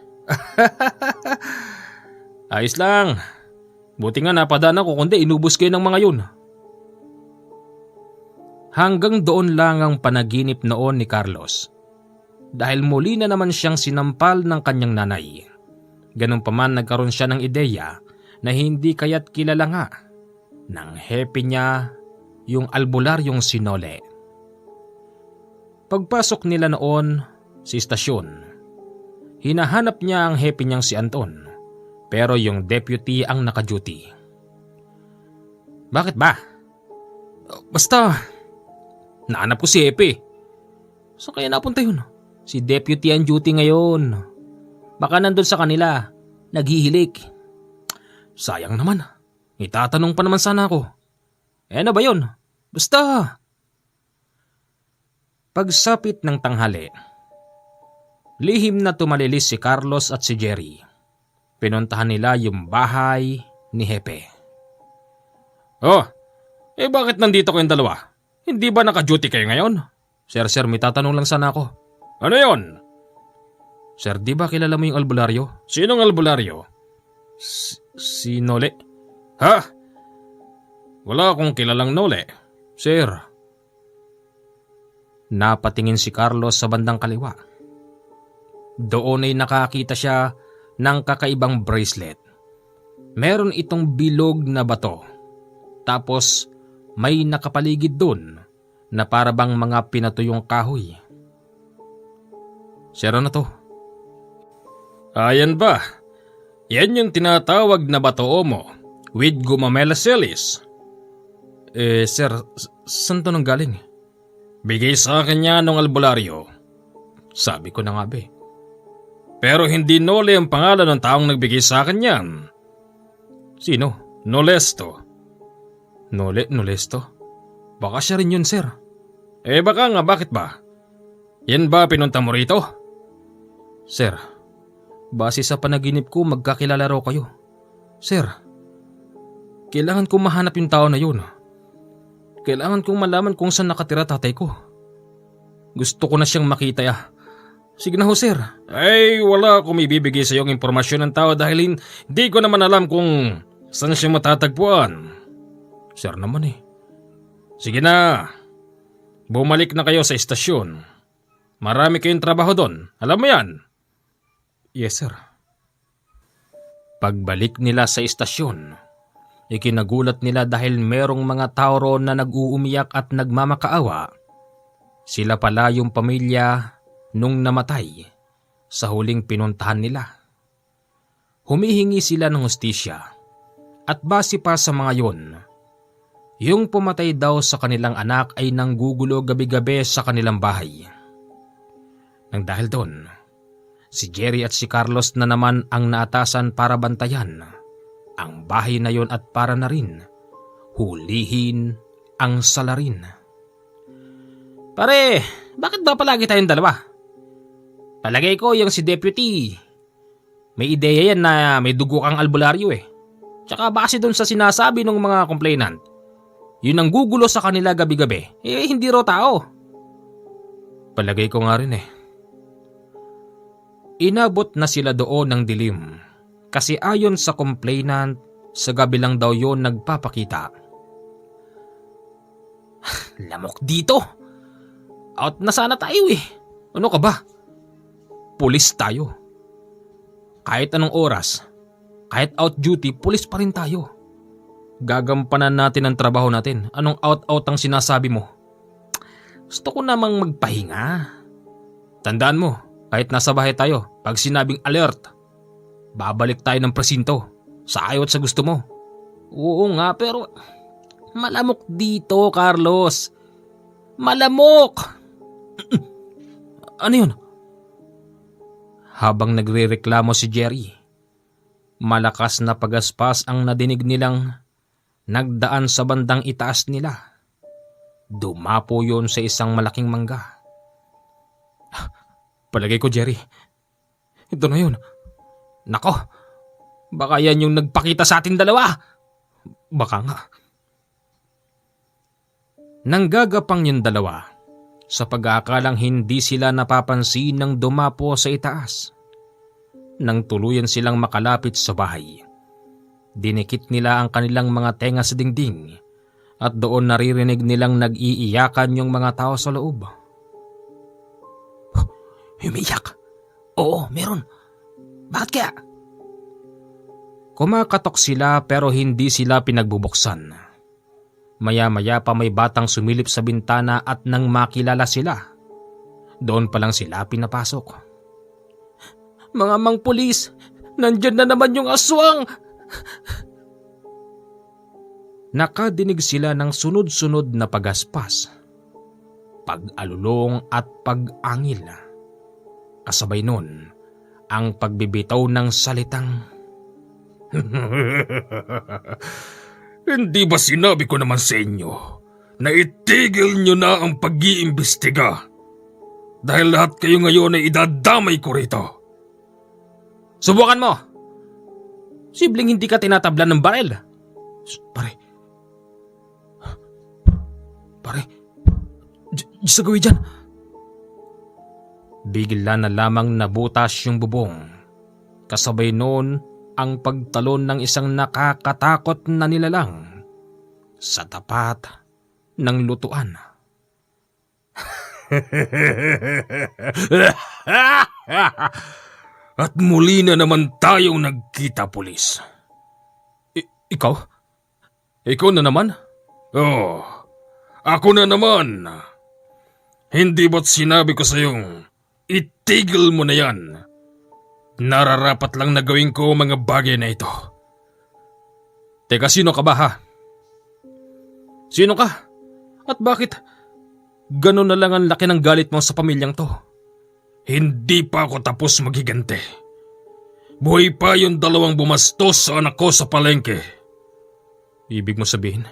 Ayos lang. Buti nga napadaan ako, kundi inubos kayo ng mga yun. Hanggang doon lang ang panaginip noon ni Carlos. Dahil muli na naman siyang sinampal ng kanyang nanay. Ganun pa man nagkaroon siya ng ideya na hindi kaya't kilala nga ng hepe niya yung albularyong si Nole. Pagpasok nila noon sa istasyon, hinahanap niya ang hepe niyang si Anton, pero yung deputy ang naka-duty. Bakit ba? Basta, nahanap ko si hepe. Saan kaya napunta yun? Si deputy ang duty ngayon. Baka nandun sa kanila, naghihilik. Sayang naman, itatanong pa naman sana ako. Ano ba yun? Basta. Pagsapit ng tanghali, lihim na tumalilis si Carlos at si Jerry. Pinuntahan nila yung bahay ni Hepe. Oh, bakit nandito kayong dalawa? Hindi ba naka-duty kayo ngayon? Sir, may tatanong lang sana ako. Ano yon? Sir, di ba kilala mo yung albularyo? Sinong albularyo? Si Nole. Ha? Wala akong kilalang Nole. Sir. Napatingin si Carlos sa bandang kaliwa. Doon ay nakakita siya ng kakaibang bracelet. Meron itong bilog na bato. Tapos may nakapaligid doon na parabang mga pinatuyong kahoy. Sir, ano to? Ayan ba? Yan yung tinatawag na bato mo with gumamela celis. Sir, saan to nang galing? Bigay sa akin niya nung albularyo. Sabi ko na nga be. Pero hindi Nole ang pangalan ng taong nagbigay sa akin yan. Sino? Nolesto. Nolesto? Baka siya rin yun, sir. Baka nga, bakit ba? Yan ba pinunta mo rito? Sir, base sa panaginip ko magkakilala raw kayo. Sir, kailangan kong mahanap yung tao na yun. Kailangan kong malaman kung saan nakatira tatay ko. Gusto ko na siyang makita ya. Sige na ho, sir. Wala akong ibibigay sa iyong impormasyon ng tao dahil hindi ko naman alam kung saan siya matatagpuan. Sir naman eh. Sige na. Bumalik na kayo sa istasyon. Marami kayong trabaho doon. Alam mo yan? Yes, sir. Pagbalik nila sa istasyon, ikinagulat nila dahil merong mga tao roon na nag-uumiyak at nagmamakaawa. Sila pala yung pamilya nung namatay sa huling pinuntahan nila. Humihingi sila ng hustisya at base pa sa mga yun, yung pumatay daw sa kanilang anak ay nanggugulo gabi-gabi sa kanilang bahay. Nang dahil doon, si Jerry at si Carlos na naman ang naatasan para bantayan ang bahay na yon at para na rin hulihin ang salarin. Pare, bakit ba palagi tayong dalawa? Palagay ko yung si Deputy, may ideya yan na may dugo kang albularyo eh. Tsaka base dun sa sinasabi ng mga complainant, yun ang gugulo sa kanila gabi-gabi, hindi raw tao. Palagay ko nga rin eh. Inabot na sila doon ng dilim kasi ayon sa complainant, sa gabi lang daw yun nagpapakita. Lamok dito! Out na sana tayo eh. Ano ka ba? Pulis tayo. Kahit anong oras, kahit out duty, pulis pa rin tayo. Gagampanan natin ang trabaho natin. Anong out-out ang sinasabi mo? Gusto ko namang magpahinga. Tandaan mo, kahit nasa bahay tayo, pag sinabing alert, babalik tayo ng presinto. Sa ayaw at sa gusto mo. Oo nga, pero malamok dito, Carlos. Malamok! Ano yun? Habang nagrereklamo si Jerry, malakas na pagaspas ang nadinig nilang nagdaan sa bandang itaas nila. Dumapo yun sa isang malaking mangga. Palagay ko, Jerry, ito na yun. Nako, baka yan yung nagpakita sa ating dalawa. Baka nga. Nanggagapang yung dalawa sa pag-aakalang hindi sila napapansin ng dumapo sa itaas. Nang tuluyan silang makalapit sa bahay, dinikit nila ang kanilang mga tenga sa dingding at doon naririnig nilang nag-iiyakan yung mga tao sa loob. Umiyak? Oo, meron. Bakit kaya? Kumakatok sila pero hindi sila pinagbubuksan. Maya-maya pa may batang sumilip sa bintana at nang makilala sila, doon pa lang sila pinapasok. Mga mang pulis, nandyan na naman yung aswang! Nakadinig sila ng sunod-sunod na pagaspas, pag-alulong at pag-angil. Kasabay nun, ang pagbibitaw ng salitang, Hindi ba sinabi ko naman sa inyo na itigil nyo na ang pag-iimbestiga? Dahil lahat kayo ngayon ay idadamay ko rito. Subukan mo! Sibling hindi ka tinatablan ng barel. Pare, Diyos sa gawin dyan. Bigla na lamang nabutas yung bubong. Kasabay noon ang pagtalon ng isang nakakatakot na nilalang sa tapat ng lutuan. At muli na naman tayong nagkita, pulis. Ikaw? Ikaw na naman? Oh, ako na naman. Hindi ba't sinabi ko sa'yong itigil mo na yan? Nararapat lang na gawin ko mga bagay na ito. Teka, sino ka ba ha? Sino ka? At bakit ganun na lang ang laki ng galit mo sa pamilyang to? Hindi pa ako tapos maghigante. Buhay pa yung dalawang bumastos sa anak ko sa palengke. Ibig mo sabihin?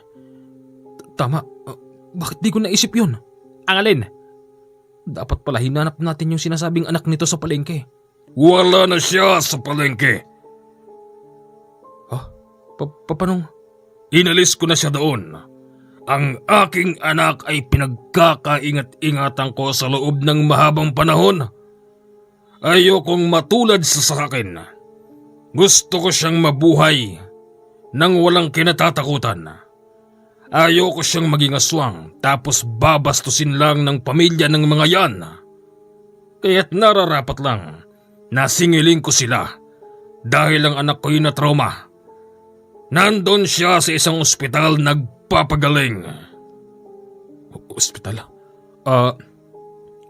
Tama, bakit di ko naisip yun? Ang alin? Dapat pala hinanap natin yung sinasabing anak nito sa palengke. Wala na siya sa palengke. Papanong? Inalis ko na siya doon. Ang aking anak ay pinagkakaingat-ingatan ko sa loob ng mahabang panahon. Ayokong matulad sa akin. Gusto ko siyang mabuhay nang walang kinatatakutan. Ayoko siyang maging aswang tapos babastusin lang ng pamilya ng mga yan. Kaya't nararapat lang na singilin ko sila dahil ang anak ko'y na trauma. Nandun siya sa isang ospital nagpapagaling. Ospital?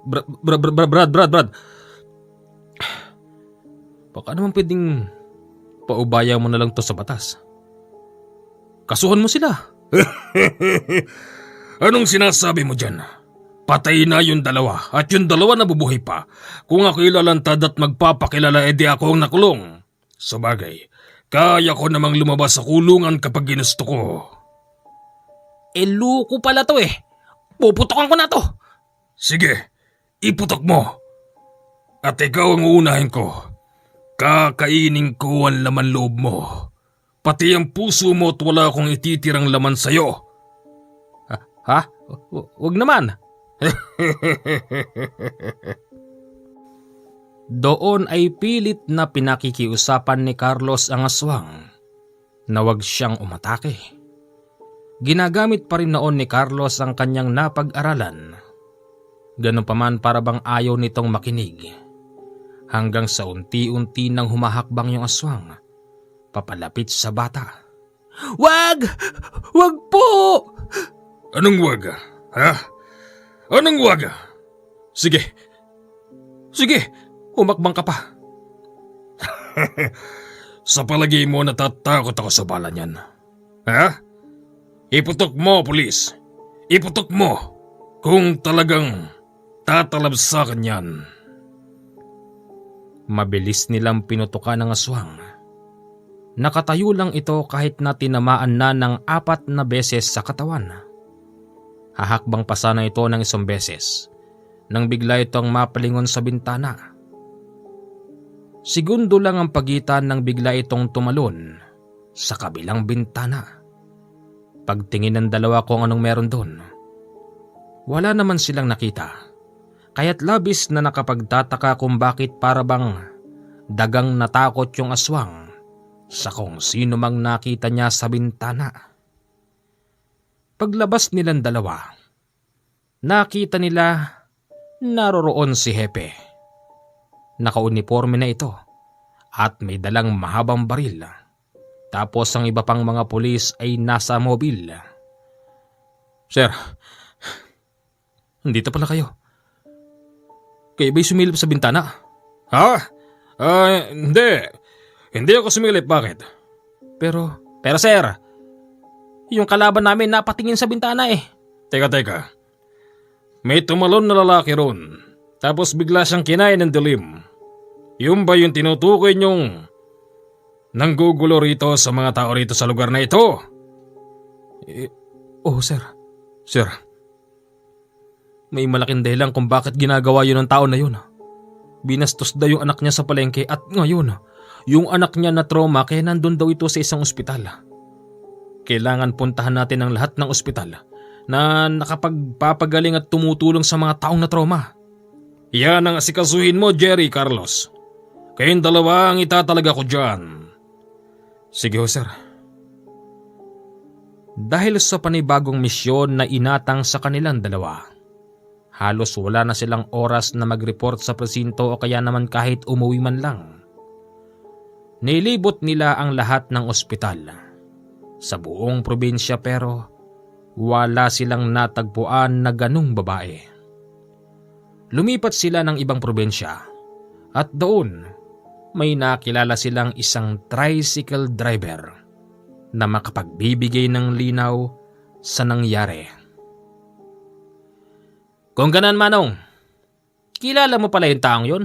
Brad. Baka naman pwedeng paubaya mo na lang to sa batas. Kasuhan mo sila. Anong sinasabi mo dyan? Patay na yung dalawa at yung dalawa nabubuhay pa. Kung ako ilalantad at magpapakilala, edi ako ang nakulong. Sabagay, kaya ko namang lumabas sa kulungan kapag ginusto ko. Loko pala to eh. Puputokan ko na to. Sige, iputok mo. At ikaw ang uunahin ko. Kakainin ko ang laman loob mo. Pati ang puso mo at wala akong ititirang laman sa'yo. Ha? Wag naman. Doon ay pilit na pinakikiusapan ni Carlos ang aswang na wag siyang umatake. Ginagamit pa rin noon ni Carlos ang kanyang napag-aralan. Ganun pa man para bang ayaw nitong makinig. Hanggang sa unti-unti nang humahakbang yung aswang, papalapit sa bata. Wag! Wag po! Anong wag? Ha? Anong wag? Sige, umakbang ka pa. Sa palagay mo natatakot ako sa bala niyan. Ha? Iputok mo, pulis. Iputok mo kung talagang tatalabsakan yan. Mabilis nilang pinutukan ng aswang. Nakatayo lang ito kahit na tinamaan na ng 4 na beses sa katawan. Hahakbang pa sana ito ng 1 beses nang bigla itong mapalingon sa bintana. Segundo lang ang pagitan nang bigla itong tumalon sa kabilang bintana. Pagtingin ng dalawa kung anong meron doon, wala naman silang nakita. Kaya't labis na nakapagtataka kung bakit para bang dagang natakot yung aswang sa kung sino mang nakita niya sa bintana. Paglabas nilang dalawa, nakita nila naroroon si Hepe. Nakauniforme na ito at may dalang mahabang baril. Tapos ang iba pang mga pulis ay nasa mobil. Sir, nandito pala kayo. Kayo ba'y sumilip sa bintana? Ha? Hindi. Hindi ako sumilip. Bakit? Pero sir, yung kalaban namin napatingin sa bintana eh. Teka. May tumalon na lalaki ron. Tapos bigla siyang kinain ng dilim. Yung ba yung tinutukoy niyong nanggugulo rito sa mga tao rito sa lugar na ito? Oh, sir. Sir, may malaking dahilan kung bakit ginagawa yun ng tao na yun. Binastos daw yung anak niya sa palengke at ngayon, yung anak niya na trauma kaya nandun daw ito sa isang ospital. Kailangan puntahan natin ang lahat ng ospital na nakapagpapagaling at tumutulong sa mga taong na trauma. Yan ang asikasuhin mo, Jerry Carlos. Kayong dalawa ang itatalaga ko dyan. Sige ho, sir. Dahil sa panibagong misyon na inatang sa kanilang dalawa, halos wala na silang oras na mag-report sa presinto o kaya naman kahit umuwi man lang. Nilibot nila ang lahat ng ospital sa buong probinsya pero wala silang natagpuan na ganung babae. Lumipat sila ng ibang probinsya at doon may nakilala silang isang tricycle driver na makapagbibigay ng linaw sa nangyari. Kung ganan, Manong, kilala mo pala yung taong yun?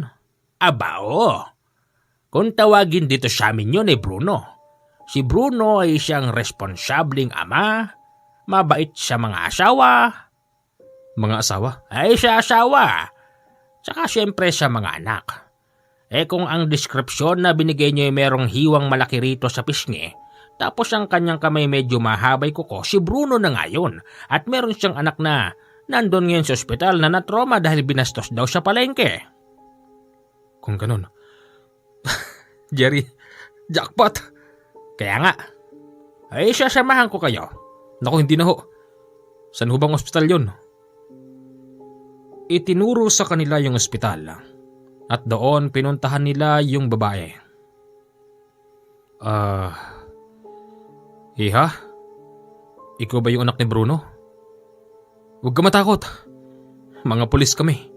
Aba, oo. Kung tawagin dito sa amin yun Bruno. Si Bruno ay siyang responsableng ama, mabait sa mga asawa. Mga asawa? Ay sa asawa. Tsaka siyempre sa mga anak. Kung ang deskripsyon na binigay niyo ay merong hiwang malaki rito sa pisngi, tapos ang kanyang kamay medyo mahabay kuko, si Bruno na ngayon. At meron siyang anak na nandun ngayon sa ospital na natroma dahil binastos daw sa palengke. Kung ganun. Jerry, jackpot. Kaya nga. Ay sasamahan ko kayo. Naku, hindi na ho. Saan ho bang ospital yun? Itinuro sa kanila yung ospital at doon pinuntahan nila yung babae. Iha? Ikaw ba yung anak ni Bruno? Huwag ka matakot. Mga pulis kami.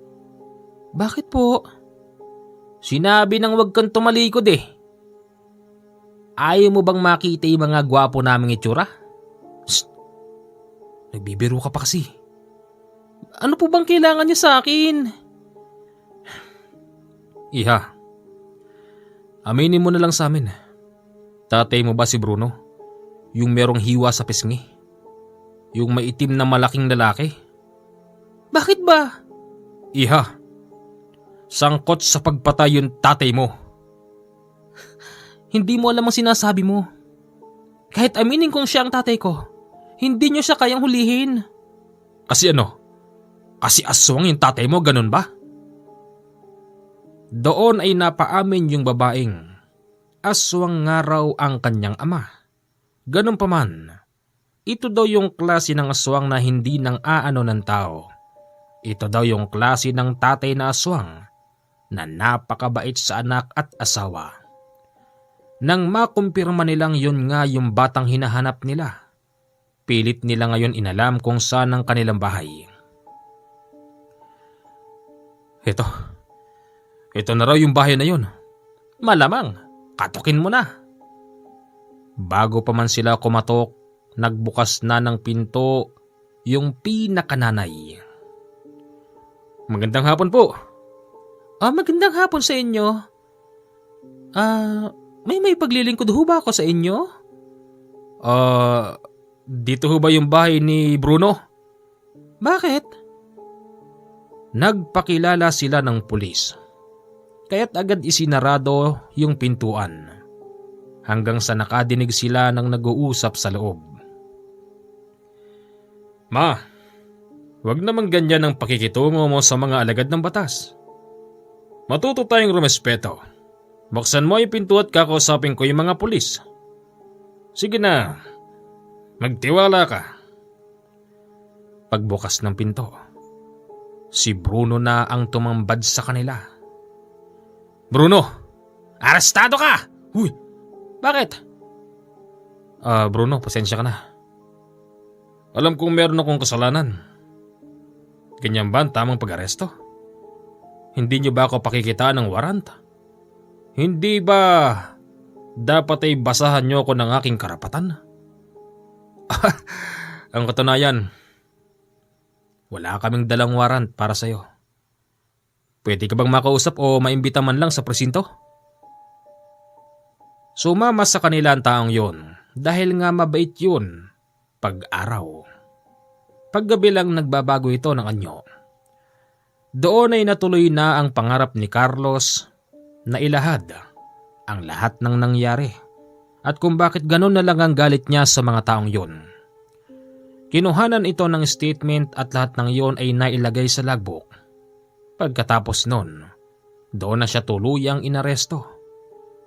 Bakit po? Sinabi nang huwag kang tumalikod eh. Ayaw mo bang makita yung mga gwapo naming itsura? Shh! Nagbibiro ka pa kasi. Ano po bang kailangan niyo sa akin? Iha, aminin mo na lang sa amin. Tatay mo ba si Bruno? Yung merong hiwa sa pisngi? Yung maitim na malaking lalaki? Bakit ba? Iha, sangkot sa pagpatay yung tatay mo. Hindi mo alam ang sinasabi mo. Kahit aminin kong siya ang tatay ko, hindi niyo siya kayang hulihin. Kasi ano? Kasi aswang yung tatay mo, ganun ba? Doon ay napaamin yung babaeng aswang nga raw ang kanyang ama. Ganun pa man, ito daw yung klase ng aswang na hindi nang aano ng tao. Ito daw yung klase ng tatay na aswang na napakabait sa anak at asawa. Nang makumpirma nilang yun nga yung batang hinahanap nila, pilit nila ngayon inalam kung saan ang kanilang bahay. Ito na raw yung bahay na yun. Malamang, katukin mo na. Bago pa man sila kumatok, nagbukas na ng pinto yung pinakananay. Magandang hapon po. Magandang hapon sa inyo. May paglilingkod ho ba ako sa inyo? Dito ho ba yung bahay ni Bruno? Bakit? Nagpakilala sila ng pulis. Kaya't agad isinarado yung pintuan. Hanggang sa nakadinig sila ng nag-uusap sa loob. Ma, wag naman ganyan ang pakikitungo mo sa mga alagad ng batas. Matuto tayong rumespeto. Buksan mo yung pinto at kakausapin ko yung mga pulis. Sige na, magtiwala ka. Pagbukas ng pinto, si Bruno na ang tumambad sa kanila. Bruno, arestado ka! Uy, bakit? Bruno, pasensya ka na. Alam kong meron akong kasalanan. Ganyan ba ang tamang pag-aresto? Hindi niyo ba ako pakikitaan ng warrant? Hindi ba dapat ay basahan niyo ako ng aking karapatan? Ang katunayan, wala kaming dalang warrant para sa'yo. Pwede ka bang makausap o maimbita man lang sa presinto? Sumama sa kanila ang taong yun dahil nga mabait yun pag-araw. Paggabi lang nagbabago ito ng anyo. Doon ay natuloy na ang pangarap ni Carlos na ilahad ang lahat ng nangyari at kung bakit ganun na lang ang galit niya sa mga taong yun. Kinuhanan ito ng statement at lahat ng yon ay nailagay sa logbook. Pagkatapos nun, doon na siya tuluyang inaresto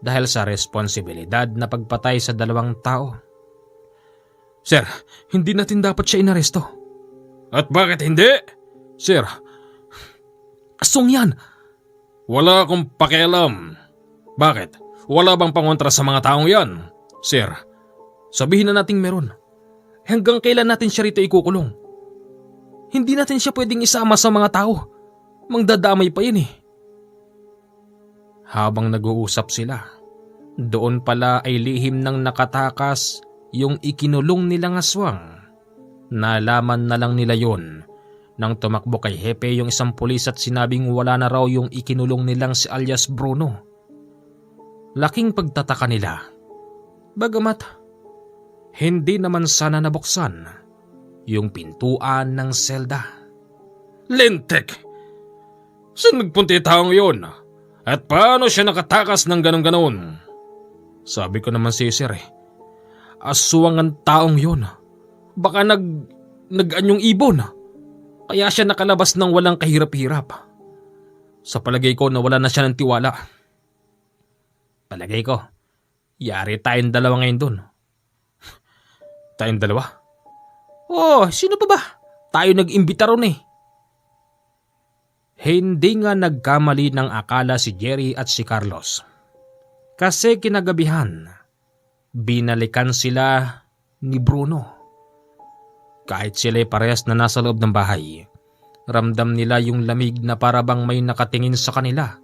dahil sa responsibilidad na pagpatay sa 2 tao. Sir, hindi natin dapat siya inaresto. At bakit hindi? Sir, aswang yan. Wala akong pakialam. Bakit? Wala bang pangontra sa mga taong yan? Sir, sabihin na nating meron. Hanggang kailan natin siya rito ikukulong? Hindi natin siya pwedeng isama sa mga tao. Mangdadamay pa yan eh. Habang nag-uusap sila, doon pala ay lihim ng nakatakas yung ikinulong nilang aswang. Nalaman na lang nila yon nang tumakbo kay Hepe yung isang pulis at sinabing wala na raw yung ikinulong nilang si alias Bruno. Laking pagtataka nila. Bagamat, hindi naman sana nabuksan yung pintuan ng selda. Lintik! Saan nagpunti taong yun? At paano siya nakatakas ng ganon-ganon? Sabi ko naman si Sir aswang ang taong yun. Baka nag-anyong ibon. Kaya siya nakalabas ng walang kahirap-hirap. Sa palagay ko nawala na siya ng tiwala. Palagay ko, yari tayong 2 ngayon dun. Tayong 2? Sino pa ba? Tayo nag-imbita ron eh. Hindi nga nagkamali ng akala si Jerry at si Carlos. Kasi kinagabihan, binalikan sila ni Bruno. Kahit sila'y parehas na nasa loob ng bahay, ramdam nila yung lamig na parabang may nakatingin sa kanila.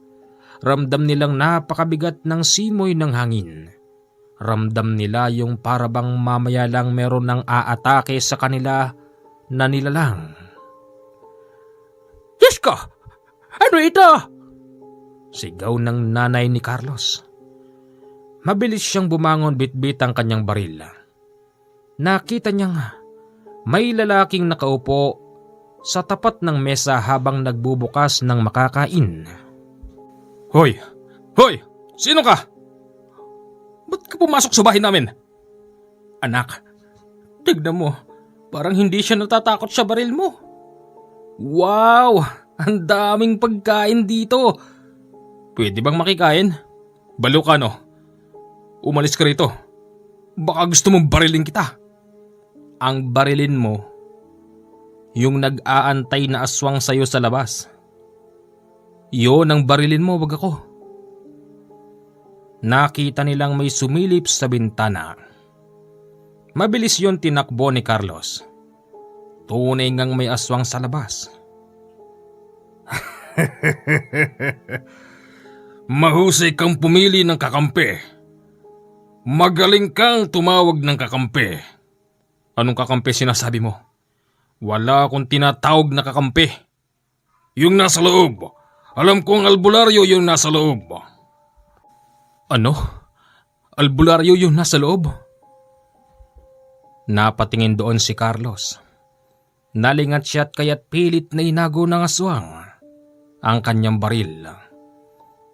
Ramdam nilang napakabigat ng simoy ng hangin. Ramdam nila yung parabang mamaya lang meron ng aatake sa kanila na nilalang. Diyos ko! Ano ito? Sigaw ng nanay ni Carlos. Mabilis siyang bumangon bitbit ang kanyang baril. Nakita niyang may lalaking nakaupo sa tapat ng mesa habang nagbubukas ng makakain. Hoy! Hoy! Sino ka? Ba't ka pumasok sa bahay namin? Anak, tignan mo. Parang hindi siya natatakot sa baril mo. Wow! Ang daming pagkain dito. Pwede bang makikain? Balo ka no? Umalis ka rito. Baka gusto mong barilin kita. Ang barilin mo, yung nag-aantay na aswang sa'yo sa labas. Yun ang barilin mo, wag ako. Nakita nilang may sumilip sa bintana. Mabilis yon tinakbo ni Carlos. Tunay ngang may aswang sa labas. Mahusay kang pumili ng kakampi. Magaling kang tumawag ng kakampi. Anong kakampi sinasabi mo? Wala akong tinatawag na kakampi. Yung nasa loob. Alam kong albularyo yung nasa loob. Ano? Albularyo yung nasa loob? Napatingin doon si Carlos. Nalingat siya at kaya't pilit na inago ng aswang ang kanyang baril.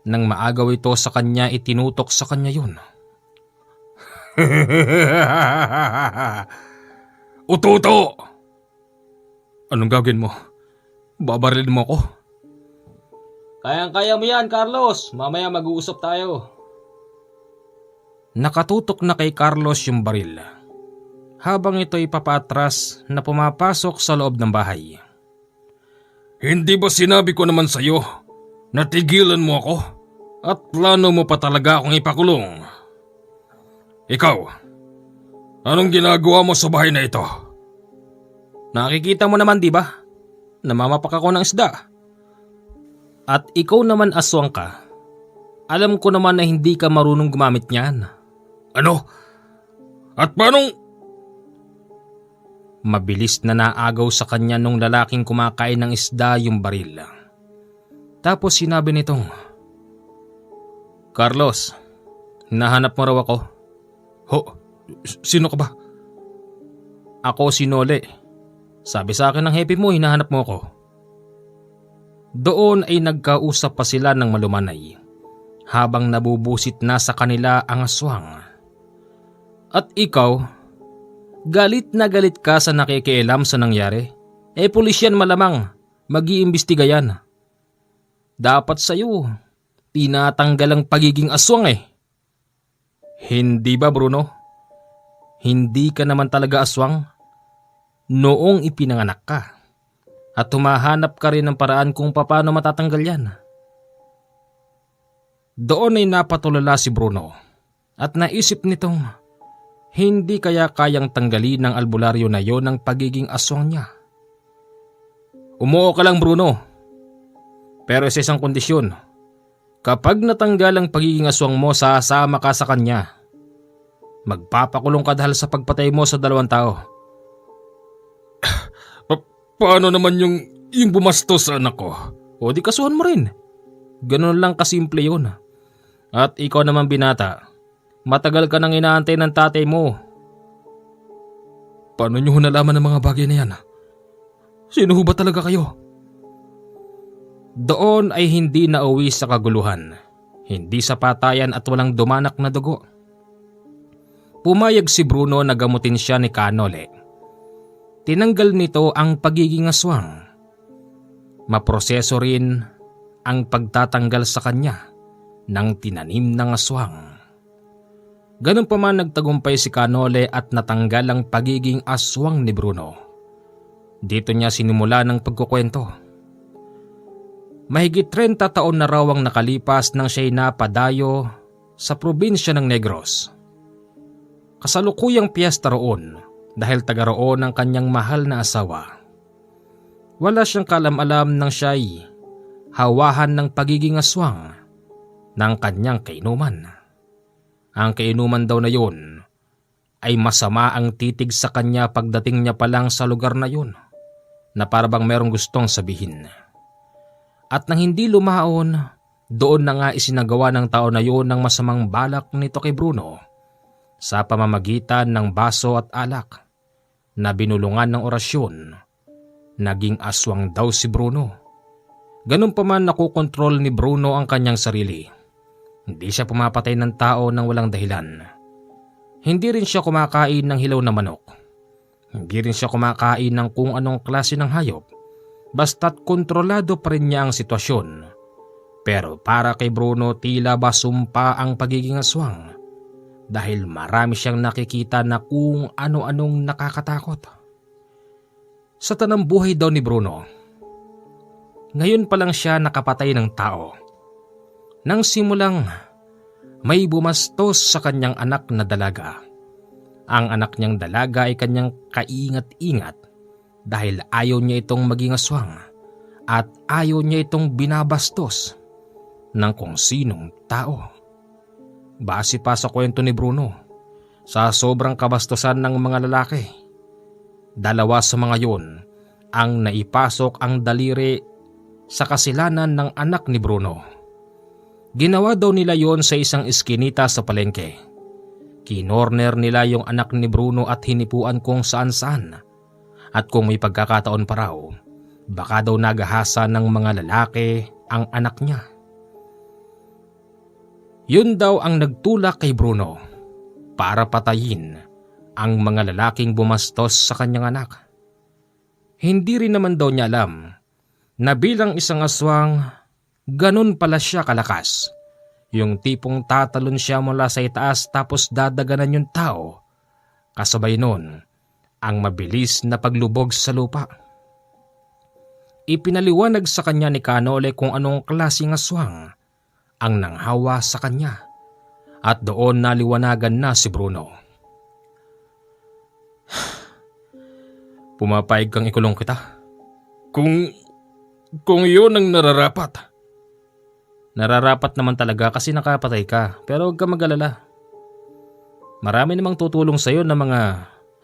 Nang maagaw ito sa kanya, itinutok sa kanya yun. Ututo! Anong gagawin mo? Babarilin mo ako? Kayang-kaya mo yan, Carlos. Mamaya mag-uusap tayo. Nakatutok na kay Carlos yung baril habang ito'y papatras na pumapasok sa loob ng bahay. Hindi ba sinabi ko naman sa'yo na tigilan mo ako at plano mo pa talaga akong ipakulong? Ikaw, anong ginagawa mo sa bahay na ito? Nakikita mo naman, di ba? Namamapak ako ng isda. At ikaw naman aswang ka. Alam ko naman na hindi ka marunong gumamit niyan. Ano? At paanong... Mabilis na naagaw sa kanya nung lalaking kumakain ng isda yung baril. Tapos sinabi nitong, Carlos, hinahanap mo raw ako. Ho? Sino ka ba? Ako si Nole. Sabi sa akin ng happy mo, hinahanap mo ako. Doon ay nagkausap pa sila ng malumanay habang nabubusit na sa kanila ang aswang. At ikaw, galit na galit ka sa nakikialam sa nangyari? Pulis yan malamang, mag-iimbestiga yan. Dapat sa'yo, tinatanggal ang pagiging aswang Hindi ba Bruno? Hindi ka naman talaga aswang? Noong ipinanganak ka. At humahanap ka rin ng paraan kung paano matatanggal yan. Doon ay napatulala si Bruno at naisip nitong hindi kaya kayang tanggalin ng albularyo na yon ang pagiging aswang niya. Umuo ka lang Bruno. Pero sa isang kondisyon, kapag natanggal ang pagiging aswang mo, sasama ka sa kanya. Magpapakulong ka dahil sa pagpatay mo sa 2 tao. Paano naman yung bumastos sa anak ko? O di kasuhan mo rin. Ganun lang kasimple yun. At ikaw naman binata, matagal ka nang inaantay ng tatay mo. Paano nyo nalaman ng mga bagay na yan? Sino ho ba talaga kayo? Doon ay hindi nauwi sa kaguluhan, hindi sa patayan at walang dumanak na dugo. Pumayag si Bruno na gamutin siya ni Kanole. Tinanggal nito ang pagiging aswang. Maproseso rin ang pagtatanggal sa kanya ng tinanim ng aswang. Ganun pa man nagtagumpay si Kanole at natanggal ang pagiging aswang ni Bruno. Dito niya sinimula ng pagkukwento. Mahigit 30 taon na raw ang nakalipas nang siya'y napadayo sa probinsya ng Negros. Kasalukuyang piyesta roon dahil taga roon ang kanyang mahal na asawa. Wala siyang kalam-alam nang siya'y hawahan ng pagiging aswang ng kanyang kainuman. Ang kainuman daw na yun ay masama ang titig sa kanya pagdating niya pa lang sa lugar na yun na parabang merong gustong sabihin. At nang hindi lumaon, doon na nga isinagawa ng tao na yun ng masamang balak nito kay Bruno sa pamamagitan ng baso at alak na binulungan ng orasyon. Naging aswang daw si Bruno Ganun pa man nakokontrol ni Bruno ang kanyang sarili. Hindi siya pumapatay ng tao nang walang dahilan. Hindi rin siya kumakain ng hilaw na manok. Hindi rin siya kumakain ng kung anong klase ng hayop. Basta't kontrolado pa rin niya ang sitwasyon. Pero para kay Bruno tila ba sumpa ang pagiging aswang dahil marami siyang nakikita na kung ano-anong nakakatakot. Sa tanang buhay daw ni Bruno, ngayon pa lang siya nakapatay ng tao. Nang simulang may bumastos sa kanyang anak na dalaga. Ang anak niyang dalaga ay kanyang kaingat-ingat dahil ayaw niya itong maging aswang at ayaw niya itong binabastos ng kung sinong tao. Base pa sa kwento ni Bruno, sa sobrang kabastusan ng mga lalaki, dalawa sa mga yun ang naipasok ang daliri sa kasilanan ng anak ni Bruno. Ginawa daw nila yon sa isang eskinita sa palengke. Kinorner nila yung anak ni Bruno at hinipuan kung saan-saan. At kung may pagkakataon pa raw, baka daw nagahasa ng mga lalaki ang anak niya. Yun daw ang nagtulak kay Bruno para patayin ang mga lalaking bumastos sa kanyang anak. Hindi rin naman daw niya alam na bilang isang aswang, ganun pala siya kalakas. Yung tipong tatalon siya mula sa itaas tapos dadaganan yung tao. Kasabay nun, ang mabilis na paglubog sa lupa. Ipinaliwanag sa kanya ni Canole kung anong klaseng aswang ang nanghawa sa kanya. At doon naliwanagan na si Bruno. Pumapayag kang ikulong kita? Kung yun ang nararapat. Nararapat naman talaga kasi nakapatay ka, pero huwag ka mag-alala. Marami namang tutulong sa'yo ng mga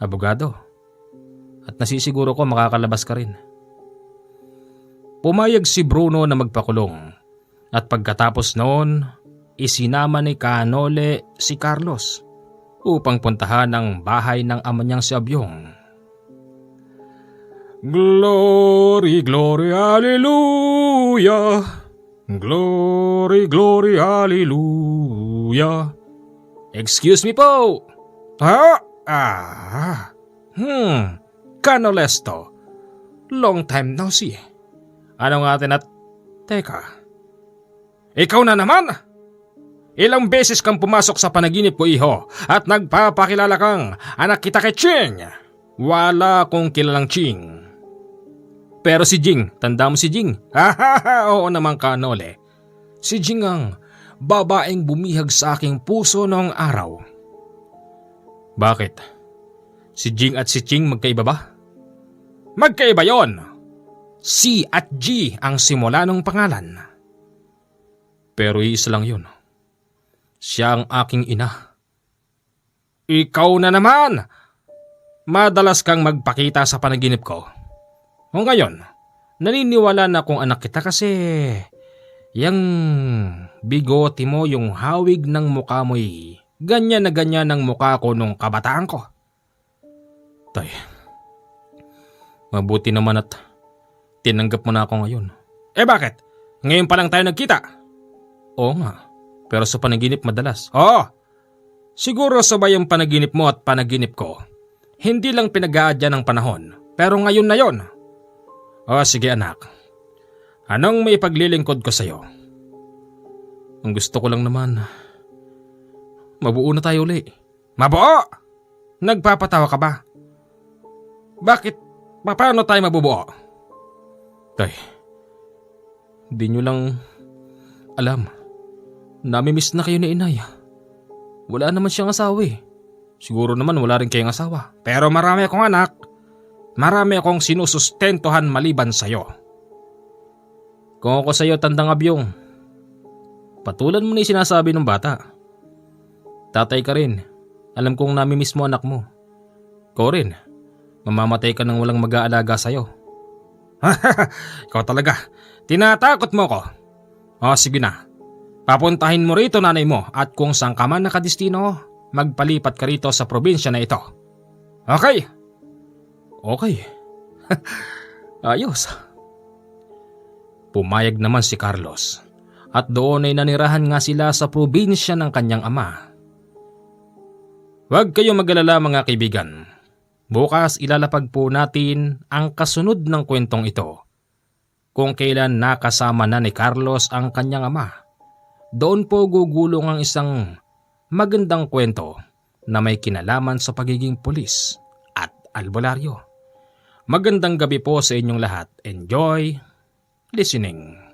abogado. At nasisiguro ko makakalabas ka rin. Pumayag si Bruno na magpakulong. At pagkatapos noon, isinama ni Canole si Carlos upang puntahan ang bahay ng ama niyang si Abyong. Glory, glory, hallelujah. Glory, glory, hallelujah. Excuse me po! Canolesto. Long time no see. Ano nga Teka. Ikaw na naman? Ilang beses kang pumasok sa panaginip ko, iho, at nagpapakilala kang anak kita kay Ching. Wala kong kilalang Ching. Pero si Jing, tanda mo si Jing? Oo naman, Canole. Si Jing ang babaeng bumihag sa aking puso noong araw. Bakit? Si Jing at si Ching magkaiba ba? Magkaiba yon. C at G ang simula ng pangalan. Pero iisa lang yun. Siya ang aking ina. Ikaw na naman! Madalas kang magpakita sa panaginip ko. O ngayon, naniniwala na akong anak kita kasi yung bigote mo, yung hawig ng mukha mo'y ganyan na ganyan ang mukha ko nung kabataan ko. Tay, mabuti naman at tinanggap mo na ako ngayon. Eh bakit? Ngayon pa lang tayo nagkita. Oo nga, pero sa panaginip madalas. Oo, siguro sabay ang panaginip mo at panaginip ko. Hindi lang pinag-aadya ng panahon, pero ngayon na yon. O sige anak, anong may paglilingkod ko sa'yo? Ang gusto ko lang naman, mabuo na tayo uli. Mabuo? Nagpapatawa ka ba? Bakit? Paano tayo mabubuo? Tay, di nyo lang alam, namimiss na kayo ni inay. Wala naman siyang asawa eh. Siguro naman wala rin kayong asawa. Pero marami akong anak. Marami akong sinusustentuhan maliban sa'yo. Kung ako sa'yo, Tandang Abyong, patulan mo na yung sinasabi ng bata. Tatay ka rin. Alam kong namimiss mo anak mo. Ikaw rin. Mamamatay ka nang walang mag-aalaga sa'yo. Ikaw talaga. Tinatakot mo ko. O sige na. Papuntahin mo rito nanay mo at kung saan ka man nakadestino, magpalipat ka rito sa probinsya na ito. Okay? Okay. Ayos. Pumayag naman si Carlos at doon ay nanirahan nga sila sa probinsya ng kanyang ama. Huwag kayong mag-alala mga kaibigan. Bukas ilalapag po natin ang kasunod ng kwentong ito. Kung kailan nakasama na ni Carlos ang kanyang ama. Doon po gugulong ang isang magandang kwento na may kinalaman sa pagiging pulis at albularyo. Magandang gabi po sa inyong lahat. Enjoy listening.